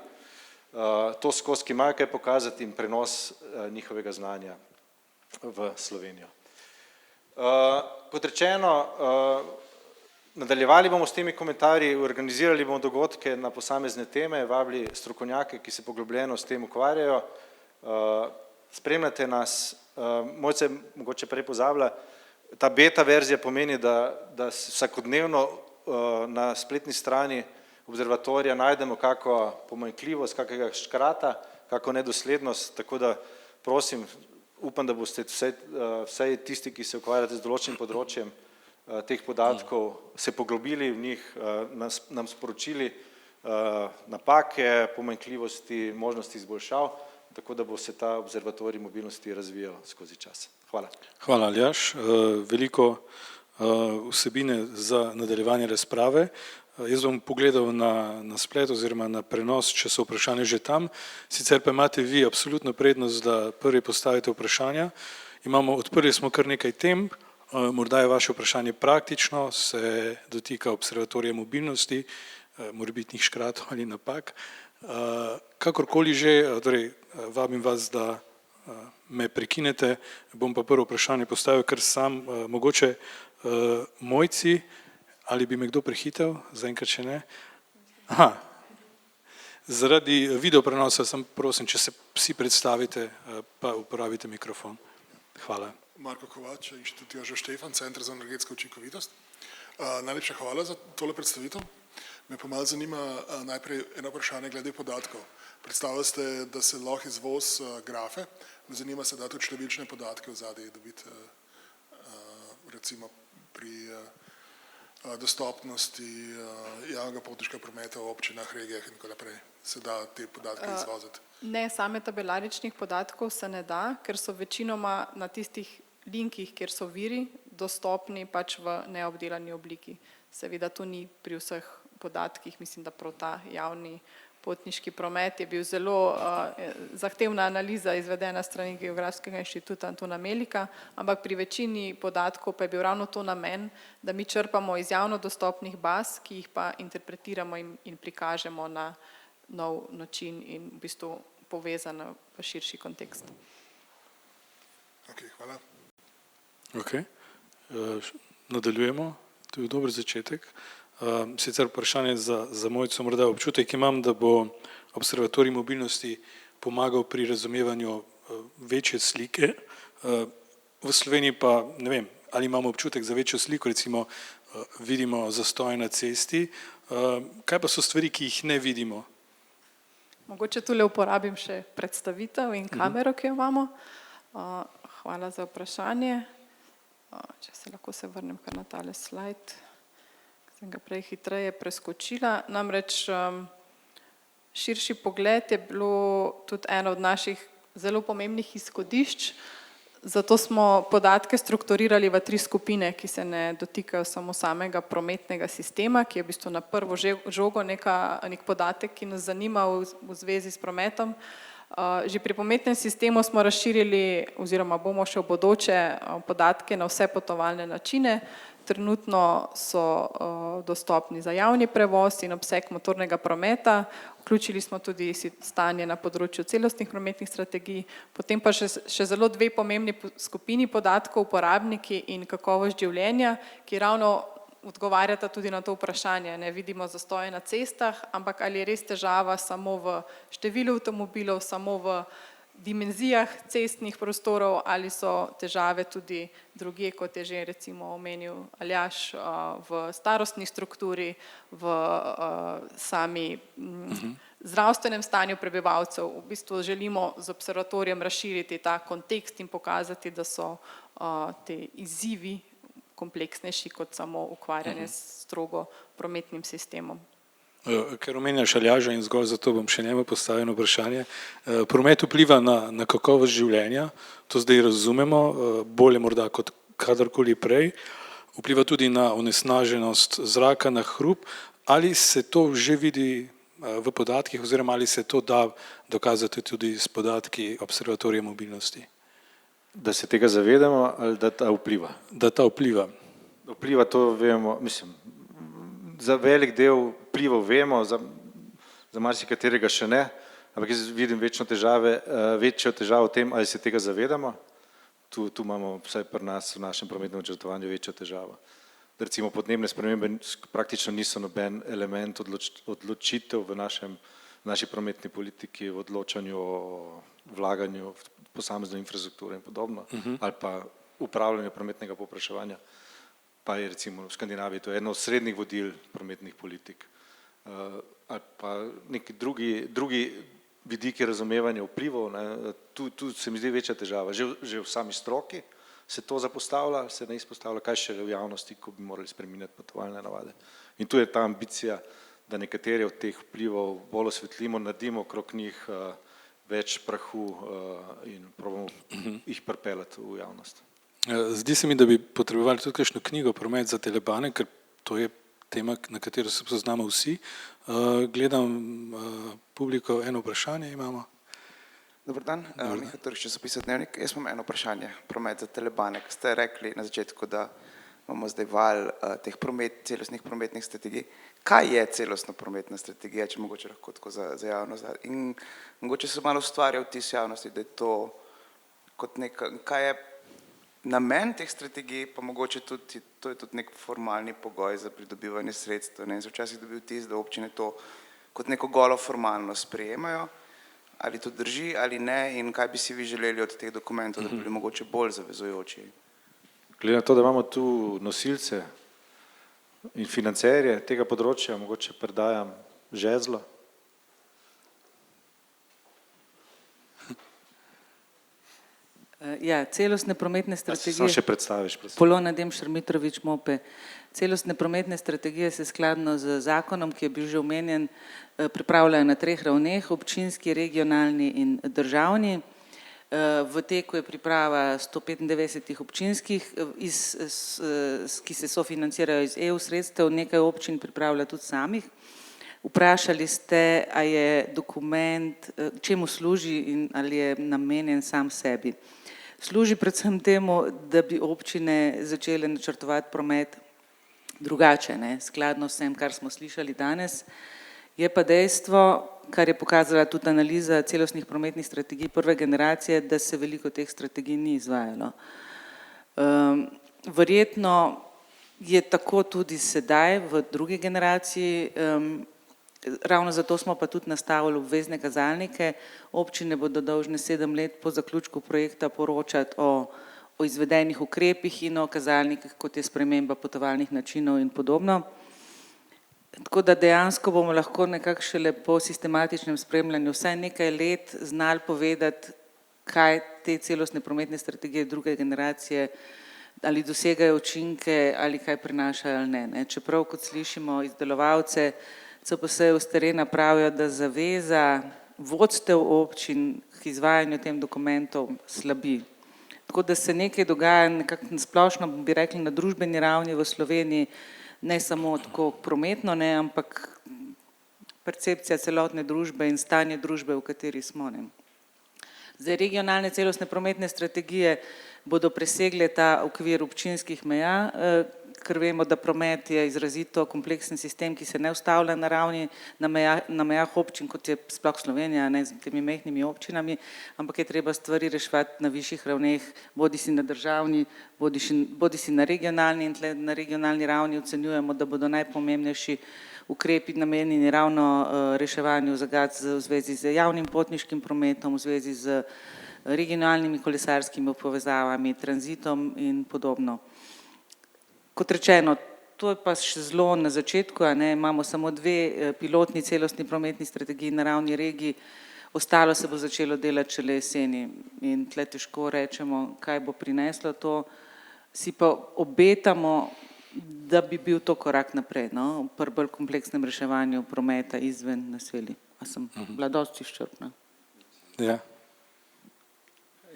to skozi, ki imajo kaj pokazati in prenos njihovega znanja v Slovenijo. Kot rečeno, nadaljevali bomo s temi komentarji, organizirali bomo dogodke na posamezne teme, vabili strokovnjake, ki se poglobljeno s tem ukvarjajo. Spremljate nas, Mojca je mogoče prej pozabila, ta beta verzija pomeni, da vsakodnevno na spletni strani observatorija najdemo kako pomanjkljivost, kakega škrata, kako nedoslednost, tako da prosim, upam, da boste vsaj tisti, ki se ukvarjate z določenim področjem teh podatkov, se poglobili v njih, nam sporočili napake, pomanjkljivosti, možnosti izboljšav, tako da bo se ta observatorij mobilnosti razvijal skozi čas. Hvala. Hvala, Aljaž. Veliko vsebine za nadaljevanje razprave. Jaz bom pogledal na splet oziroma na prenos, če so vprašanja že tam. Sicer pa imate vi absolutno prednost, da prvi postavite vprašanja. Odprli smo kar nekaj tem. Morda je vaše vprašanje praktično, se dotika observatorija mobilnosti, morebitnih škratov ali napak. Kakorkoli že, torej vabim vas, da me prekinete, bom pa prvo vprašanje postavil kar sam, mogoče Mojci, ali bi me kdo prehitel, zaenkrat še ne? Aha, zaradi videoprenosa sem prosim, če se vsi predstavite, pa uporabite mikrofon. Hvala. Marko Kovač, Inštitut Jožef Štefan, Center za energetsko učinkovitost. Najlepša hvala za tole predstavitev. Me pa malo zanima najprej eno vprašanje glede podatkov. Predstavili ste, da se lahko izvoz grafe, me zanima se, da tudi številčne podatke v zadnji dobiti recimo pri dostopnosti javnega potniškega prometa v občinah, regijah in tako naprej. Se da te podatke izvoziti? Ne, same tabelaričnih podatkov se ne da, ker so večinoma na tistih linkih, kjer so viri, dostopni pač v neobdelani obliki. Seveda to ni pri vseh podatkih, mislim, da prav ta javni potniški promet je bil zelo zahtevna analiza izvedena strani Geografskega inštituta Antona Melika, ampak pri večini podatkov pa je bil ravno to namen, da mi črpamo iz javno dostopnih baz, ki jih pa interpretiramo in prikažemo na nov način in v bistvu povezano v širši kontekst. Ok, hvala. Ok, nadaljujemo, to je dober začetek. Sicer vprašanje za Mojco, morda občutek imam, da bo observatorij mobilnosti pomagal pri razumevanju večje slike. V Sloveniji pa, ne vem, ali imamo občutek za večjo sliko, recimo vidimo zastoje na cesti. Kaj pa so stvari, ki jih ne vidimo? Mogoče tule uporabim še predstavitev in kamero, ki jo imamo. Hvala za vprašanje. Če se lahko se vrnem kar na tale slajd. Sem ga prej hitreje preskočila. Namreč širši pogled je bilo tudi eno od naših zelo pomembnih izhodišč, zato smo podatke strukturirali v 3 skupine, ki se ne dotikajo samo samega prometnega sistema, ki je v bistvu na prvo žogo nek podatek, ki nas zanima v zvezi s prometom. Že pri prometnem sistemu smo razširili oziroma bomo še v bodoče podatke na vse potovalne načine. Trenutno so dostopni za javni prevoz in obseg motornega prometa. Vključili smo tudi stanje na področju celostnih prometnih strategij, potem pa še zelo 2 pomembni skupini podatkov, uporabniki in kakovost življenja, ki ravno odgovarjata tudi na to vprašanje. Ne vidimo zastoje na cestah, ampak ali je res težava samo v številu avtomobilov, samo v dimenzijah cestnih prostorov ali so težave tudi drugje, kot je že recimo omenil Aljaž, v starostni strukturi, v sami zdravstvenem stanju prebivalcev. V bistvu želimo z observatorijem razširiti ta kontekst in pokazati, da so te izzivi kompleksnejši kot samo ukvarjanje s strogo prometnim sistemom. Ker omenjaš Aljaža in zgolj zato bom še njemu postavil vprašanje. Promet vpliva na kakovost življenja, to zdaj razumemo, bolje morda kot kadarkoli prej. Vpliva tudi na onesnaženost zraka, na hrup. Ali se to že vidi v podatkih oziroma ali se to da dokazati tudi s podatki observatorija mobilnosti? Da se tega zavedamo ali da ta vpliva? Da ta vpliva. Vpliva, to vemo, mislim, za velik del vplivov vemo, za marsikaterega še ne, ampak jaz vidim večjo težavo v tem, ali se tega zavedamo. Tu imamo vsaj pri nas v našem prometnem načrtovanju večjo težavo. Recimo podnebne spremembe praktično niso noben element odločitev v naši prometni politiki, v odločanju o vlaganju v posamezno infrastrukturo in podobno, ali pa upravljanju prometnega povpraševanja. Pa je recimo v Skandinaviji to eno od srednjih vodil prometnih politik. Ali pa neki drugi vidiki razumevanja vplivov, tu se mi zdi večja težava. Že v sami stroki se to zapostavlja, se ne izpostavlja, kaj še v javnosti, ko bi morali spreminjati potovalne navade. In tu je ta ambicija, da nekatere od teh vplivov bolj osvetlimo, naredimo okrog njih več prahu in probamo jih pripeljati v javnost. Zdi se mi, da bi potrebovali tudi kakšno knjigo Promet za telebane, ker to je tema, na katero se poznamo vsi. Gledam publiko, eno vprašanje imamo. Dobar dan, Miha Turk, časopis Dnevnik. Jaz imam eno vprašanje, promet za telebane. Ste rekli na začetku, da imamo zdaj val teh celostnih prometnih strategij. Kaj je celostna prometna strategija, če mogoče lahko tako za javnost? In mogoče se malo ustvarja vtis javnosti, da je to kot kaj je namen teh strategij, pa mogoče tudi, to je tudi nek formalni pogoj za pridobivanje sredstev. Ne? Včasih dobil vtis, da občine to kot neko golo formalno sprejemajo. Ali to drži ali ne in kaj bi si vi želeli od teh dokumentov, da bi bili mogoče bolj zavezujoči? Glede na to, da imamo tu nosilce in financerje tega področja, mogoče predajam žezlo. Ja, celostne prometne strategije. Samo še predstaviš, prosim. Polona Demšar Mitrović Mope. Celostne prometne strategije se skladno z zakonom, ki je bil že omenjen, pripravljajo na 3 ravneh, občinski, regionalni in državni. V teku je priprava 195 občinskih, ki se sofinancirajo iz EU sredstev, nekaj občin pripravlja tudi samih. Vprašali ste, a je dokument, čemu služi in ali je namenjen sam sebi. Služi predvsem temu, da bi občine začele načrtovati promet drugače, ne, skladno s tem, kar smo slišali danes. Je pa dejstvo, kar je pokazala tudi analiza celostnih prometnih strategij prve generacije, da se veliko teh strategij ni izvajalo. Verjetno je tako tudi sedaj v drugi generaciji, ravno zato smo pa tudi nastavili obvezne kazalnike. Občine bodo dolžne 7 let po zaključku projekta poročati o izvedenih ukrepih in o kazalnikih, kot je sprememba potovalnih načinov in podobno. Tako da dejansko bomo lahko nekako šele po sistematičnem spremljanju vsaj nekaj let znali povedati, kaj te celostne prometne strategije druge generacije ali dosegajo učinke ali kaj prinašajo ali ne. Čeprav, kot slišimo izdelovalce, CPS-jev s terena pravijo, da zaveza vodstev občin k izvajanju tem dokumentov slabi. Tako da se nekaj dogaja nekako splošno, bi rekli, na družbeni ravni v Sloveniji, ne samo tako prometno, ne, ampak percepcija celotne družbe in stanje družbe, v kateri smo. Ne. Zdaj, regionalne celostne prometne strategije bodo presegle ta okvir občinskih meja, ker vemo, da promet je izrazito kompleksen sistem, ki se ne ustavlja na ravni, na mejah občin, kot je sploh Slovenija, ne, z temi majhnimi občinami, ampak je treba stvari reševati na višjih ravneh, bodisi na državni, bodisi na regionalni, in tle na regionalni ravni ocenjujemo, da bodo najpomembnejši ukrepi namenjeni ravno reševanju zagat v zvezi z javnim potniškim prometom, v zvezi z regionalnimi kolesarskimi povezavami, tranzitom in podobno. Kot rečeno, to je pa še zelo na začetku, ne, imamo samo 2 pilotni celostni prometni strategiji na ravni regiji, ostalo se bo začelo delati šele jeseni in tle težko rečemo, kaj bo prineslo to, si pa obetamo, da bi bil to korak naprej, no, pri bolj kompleksnem reševanju prometa izven naselij. A sem bila dosti izčrpna? Ja.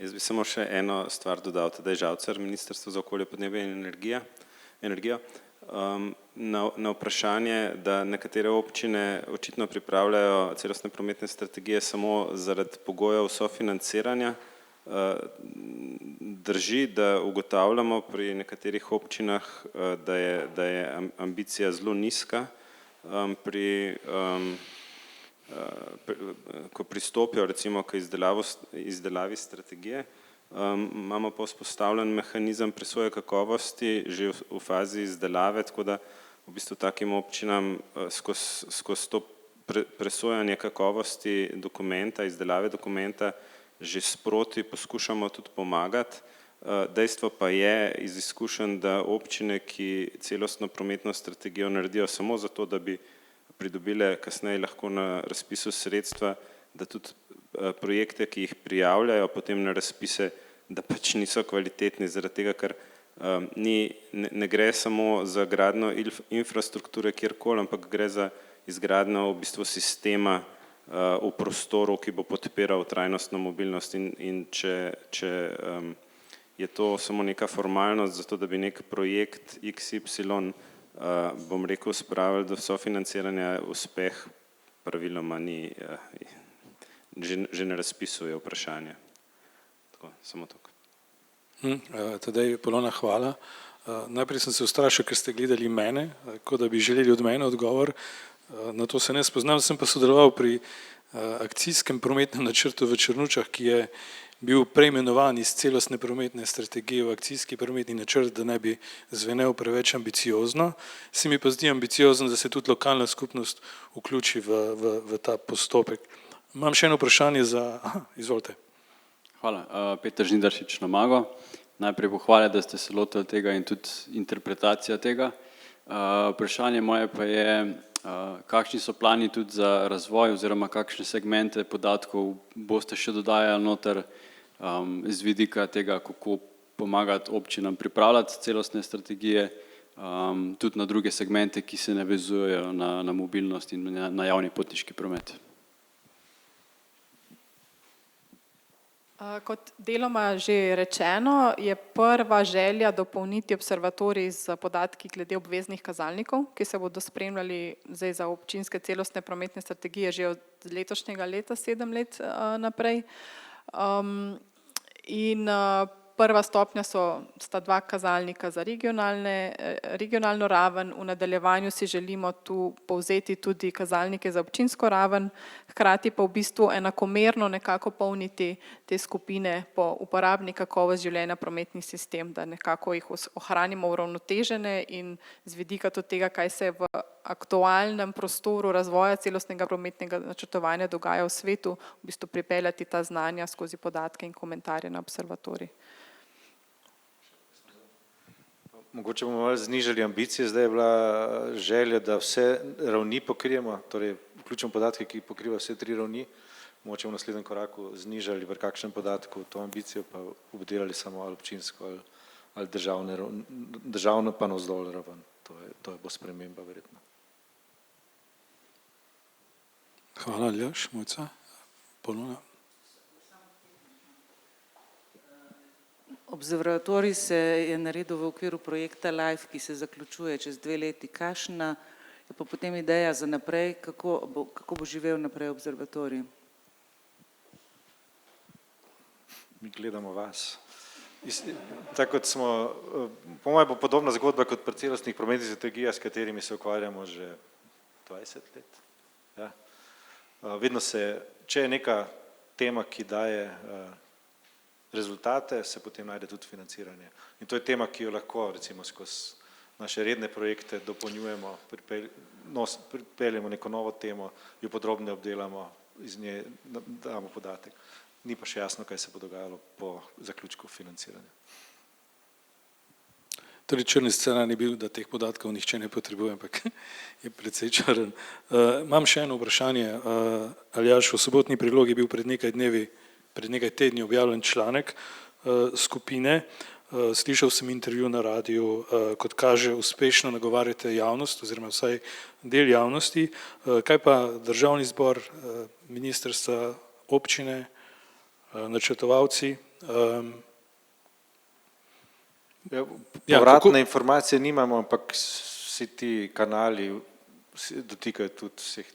Jaz bi samo še eno stvar dodal, Tadej Žavcer, Ministrstvo za okolje, podnebje in energijo. Na vprašanje, da nekatere občine očitno pripravljajo celostne prometne strategije samo zaradi pogojev sofinanciranja, drži, da ugotavljamo pri nekaterih občinah, da je ambicija zelo nizka, ko pristopijo recimo k izdelavi strategije, imamo pa vzpostavljen mehanizem presoje kakovosti že v fazi izdelave, tako da v bistvu takim občinam skozi to presojanje kakovosti dokumenta, izdelave dokumenta že sproti poskušamo tudi pomagati. Dejstvo pa je iz izkušenj, da občine, ki celostno prometno strategijo naredijo samo zato, da bi pridobile kasneje lahko na razpisu sredstva, da tudi projekte, ki jih prijavljajo potem na razpise, da pač niso kvalitetni, zaradi tega, ker ne gre samo za gradnjo infrastrukture kjerkoli, ampak gre za izgradnjo v bistvu sistema v prostoru, ki bo podpiral trajnostno mobilnost in če je to samo neka formalnost za to, da bi nek projekt XY, bom rekel, spravili do sofinanciranja, uspeh praviloma ni, že ne razpisuje vprašanje. Tako, samo tako. Tadej, Polona, hvala. Najprej sem se ustrašil, ker ste gledali mene, kot da bi želeli od mene odgovor. Na to se ne spoznam, sem pa sodeloval pri akcijskem prometnem načrtu v Črnučah, ki je bil preimenovan iz celostne prometne strategije v akcijski prometni načrt, da ne bi zvenel preveč ambiciozno. Se mi pa zdi ambiciozno, da se tudi lokalna skupnost vključi v ta postopek. Imam še eno vprašanje za... Izvolite. Hvala. Peter Žnidaršič na Mago. Najprej pohvale, da ste se lotili tega in tudi interpretacija tega. Vprašanje moje pa je, kakšni so plani tudi za razvoj oziroma kakšne segmente podatkov boste še dodajali noter z vidika tega, kako pomagati občinam pripravljati celostne strategije, tudi na druge segmente, ki se navezujejo na mobilnost in na javni potniški promet. Kot deloma že rečeno, je prva želja dopolniti observatorij z podatki glede obveznih kazalnikov, ki se bodo spremljali zdaj za občinske celostne prometne strategije že od letošnjega leta, 7 let naprej. In prva stopnja sta 2 kazalnika za regionalno raven, v nadaljevanju si želimo tu povzeti tudi kazalnike za občinsko raven, hkrati pa v bistvu enakomerno nekako polniti te skupine po uporabni kakovost življenja prometni sistem, da nekako jih ohranimo uravnotežene in z vidika tudi tega, kaj se v aktualnem prostoru razvoja celostnega prometnega načrtovanja dogaja v svetu, v bistvu pripeljati ta znanja skozi podatke in komentarje na observatorij. Mogoče bomo malo znižali ambicije, zdaj je bila želja, da vse ravni pokrijemo, torej vključimo podatke, ki pokrivajo vse 3 ravni, mogoče v naslednjem koraku znižali v kakšnem podatku to ambicijo, pa obdelali samo ali občinsko ali državno pa navzdol raven. To bo sprememba verjetno. Hvala, Aljaž. Mojca, Polona. Observatorij se je naredil v okviru projekta LIFE, ki se zaključuje čez 2 leti. Kakšna je pa potem ideja za naprej, kako bo živel naprej observatorij? Mi gledamo vas. Tako kot smo, po mojem bo podobna zgodba kot pri celostnih prometnih strategijah, s katerimi se ukvarjamo že 20 let. Ja. Vedno če je neka tema, ki daje rezultate, se potem najde tudi financiranje. In to je tema, ki jo lahko recimo skozi naše redne projekte dopolnjujemo, pripeljemo neko novo temo, jo podrobno obdelamo, iz nje damo podatek. Ni pa še jasno, kaj se bo dogajalo po zaključku financiranja. Torej črni scenarij je bil, da teh podatkov nihče ne potrebuje, ampak je precej črn. Imam še eno vprašanje. Aljaž, v sobotni prilogi je bil pred nekaj tedni objavljen članek skupine. Slišal sem intervju na radiju, kot kaže, uspešno nagovarjate javnost oziroma vsaj del javnosti. Kaj pa Državni zbor, ministrstva, občine, načrtovalci? Povratne informacije nimamo, ampak vsi ti kanali dotikajo tudi vseh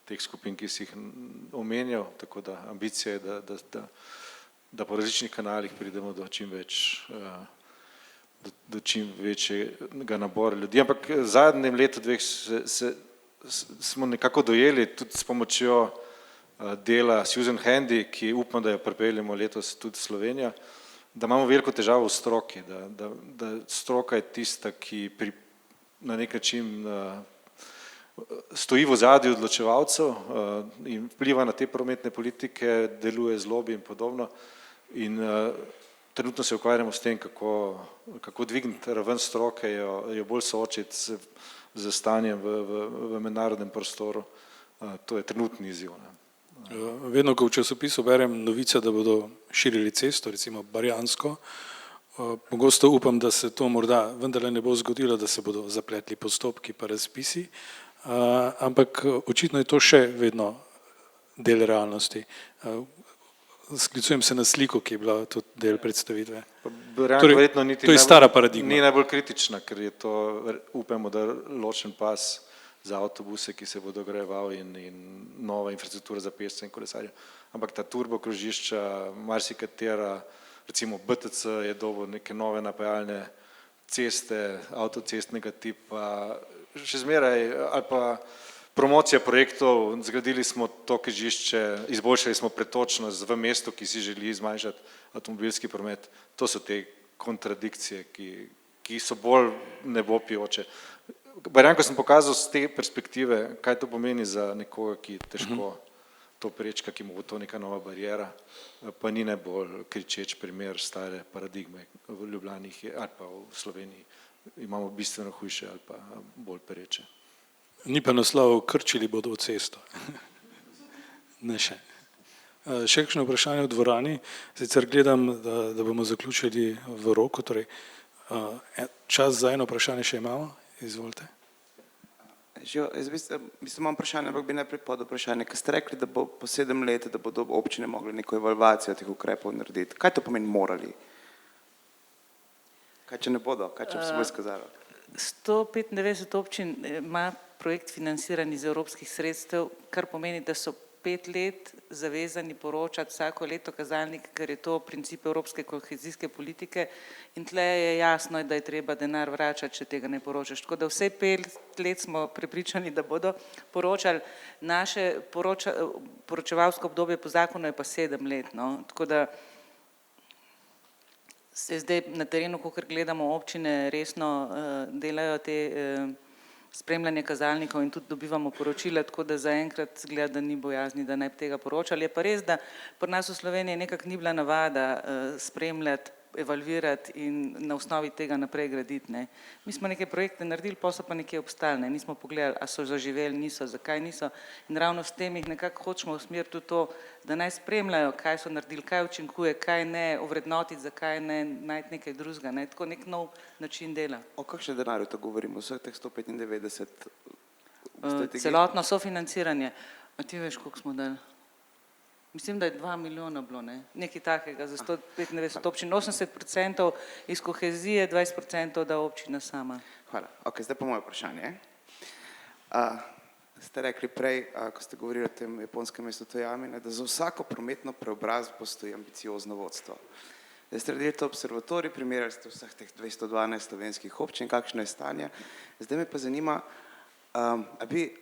teh skupin, ki si jih omenjal, tako da ambicija je, da po različnih kanalih pridemo do čim večjega nabora ljudi. Ampak v zadnjem letu, 2 smo nekako dojeli tudi s pomočjo dela Susan Handy, ki upam, da jo pripeljemo letos tudi Slovenija, da imamo veliko težavo v stroki, da stroka je tista, ki na nek način stoji v ozadju odločevalcev in vpliva na te prometne politike, deluje z lobiji in podobno. In trenutno se ukvarjamo s tem, kako dvigniti raven stroke, jo bolj soočiti z stanjem v mednarodnem prostoru. To je trenutni izziv. Vedno, ko v časopisu berem novice, da bodo širili cesto, recimo Barjansko, pogosto upam, da se to morda vendarle ne bo zgodilo, da se bodo zapletli postopki pa razpisi, ampak očitno je to še vedno del realnosti. Sklicujem se na sliko, ki je bila tudi del predstavitve. Torej, Verjetno niti to je stara paradigma. ni najbolj kritična, ker je to, upamo, da ločen pas za avtobuse, ki se bo dograjeval in nova infrastruktura za pešce in kolesarje. Ampak ta turbo krožišča, marsikatera, recimo BTC je dobil neke nove napajalne ceste, avtocestnega tipa, še zmeraj, ali pa promocija projektov, zgradili smo to križišče, izboljšali smo pretočnost v mestu, ki si želi zmanjšati avtomobilski promet. To so te kontradikcije, ki so bolj nebopijoče. Barjanko sem pokazal z te perspektive, kaj to pomeni za nekoga, ki težko to prečka, ki mu bo to neka nova barijera, pa ni najbolj kričeč primer stare paradigme v Ljubljani ali pa v Sloveniji. Imamo bistveno hujše ali pa bolj pereče. Ni pa naslov, krčili bodo v cesto. Ne še. Še kakšno vprašanje v dvorani? Sicer gledam, da bomo zaključili v roku, torej čas za eno vprašanje še imamo. Izvolite. Jaz mislim, imam vprašanje, ampak bi najprej pod vprašanje. Ko ste rekli, da bo po 7 let, da bodo občine mogli neko evalvacijo teh ukrepov narediti. Kaj to pomeni morali? Kaj če ne bodo? Kaj če bi se bo izkazalo? 195 občin ima projekt financiran iz evropskih sredstev, kar pomeni, da so 5 let zavezani poročati vsako leto kazalnik, ker je to princip evropske kohezijske politike in tle je jasno, da je treba denar vračati, če tega ne poročaš. Tako da vse 5 let smo prepričani, da bodo poročali. Naše poročevalsko obdobje po zakonu je pa 7 let. No? Tako da se zdaj na terenu, kakor gledamo, občine resno delajo te spremljanje kazalnikov in tudi dobivamo poročila, tako da zaenkrat zgleda, da ni bojazni, da ne bi tega poročali. Je pa res, da pri nas v Sloveniji nekako ni bila navada spremljati, evalvirati in na osnovi tega naprej graditi. Ne. Mi smo neke projekte naredili, pa so pa nekje obstali, ne. Nismo pogledali, a so zaživeli, niso, zakaj niso. In ravno s tem jih nekako hočemo usmeriti tudi to, da naj spremljajo, kaj so naredili, kaj učinkuje, kaj ne, ovrednotiti, zakaj ne, najti nekaj drugega, ne. Tako nek nov način dela. O kakšnem denarju to govorimo? Vseh teh 195? Celotno sofinanciranje. A ti veš, koliko smo dali? Mislim, da je 2 milijona bilo, ne? Nekaj takega za 195 občin, 80% iz kohezije, 20% da občina sama. Hvala. Ok, zdaj pa moje vprašanje. Ste rekli prej, ko ste govorili o tem japonskem mestu Tojami, da za vsako prometno preobrazbo stoji ambiciozno vodstvo. Zdaj ste naredili to observatorij, primerjali ste vseh teh 212 slovenskih občin, kakšno je stanje. Zdaj me pa zanima, a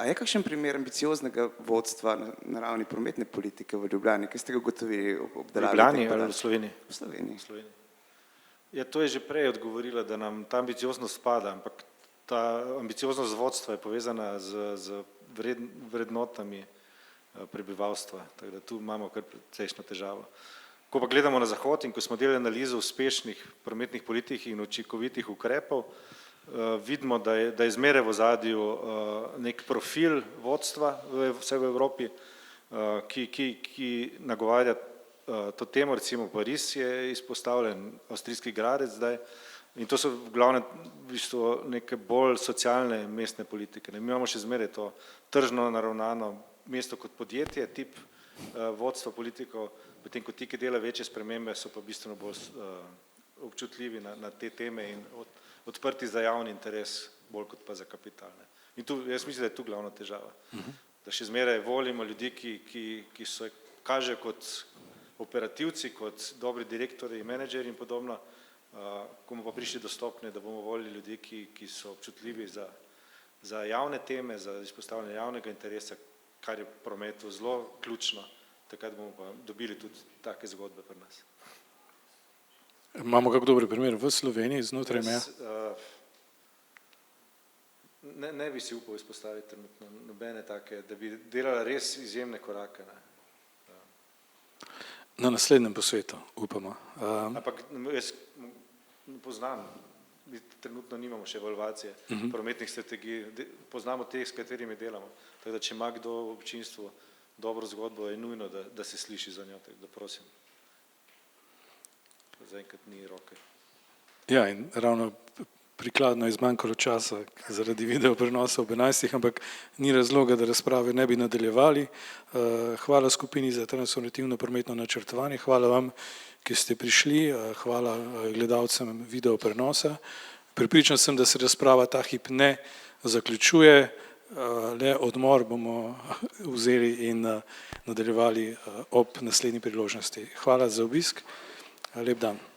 je kakšen primer ambicioznega vodstva na ravni prometne politike v Ljubljani, ki ste ga ugotovili ob obdelavi? V Ljubljani ali v Sloveniji? V Sloveniji. Ja, to je že prej odgovorila, da nam ta ambicioznost spada, ampak ta ambicioznost vodstva je povezana z vrednotami prebivalstva, tako da tu imamo kar precejšnjo težavo. Ko pa gledamo na zahod in ko smo delali analizo uspešnih prometnih politik in učinkovitih ukrepov, vidimo, da je zmeraj v ozadju nek profil vodstva vse v Evropi, ki nagovarja to temo, recimo Pariz je izpostavljen, avstrijski gradec zdaj, in to so v glavnem v bistvu neke bolj socialne mestne politike. Mi imamo še zmeraj to tržno naravnano mesto kot podjetje, tip vodstva politikov, potem ko ti, ki dela večje spremembe, so pa bistveno bolj občutljivi na te teme in odprti za javni interes, bolj kot pa za kapitalne. In tu, jaz mislim, da je tu glavna težava. Da še zmeraj volimo ljudi, ki se kažejo kot operativci, kot dobri direktori, menedžeri in podobno, ko bomo pa prišli do stopnje, da bomo volili ljudi, ki so občutljivi za javne teme, za izpostavljanje javnega interesa, kar je v prometu zelo ključno, takrat bomo pa dobili tudi take zgodbe pri nas. Imamo kak dober primer v Sloveniji znotraj meja? Ne bi si upal izpostaviti trenutno nobene take, da bi delala res izjemne korake. Na naslednjem posvetu, upamo. Ampak jaz poznam, mi trenutno nimamo še evalvacije prometnih strategij, poznamo te, s katerimi delamo. Tako da, če ima kdo v občinstvu dobro zgodbo, je nujno, da se sliši za njo, tako da prosim. Zaenkrat ni roke. Ja, in ravno prikladno je zmanjkalo časa zaradi video prenosa ob 11, ampak ni razloga, da razprave ne bi nadaljevali. Hvala skupini za transformativno prometno načrtovanje, hvala vam, ki ste prišli, hvala gledalcem video prenosa. Prepričan sem, da se razprava ta hip ne zaključuje, le odmor bomo vzeli in nadaljevali ob naslednji priložnosti. Hvala za obisk, lep dan.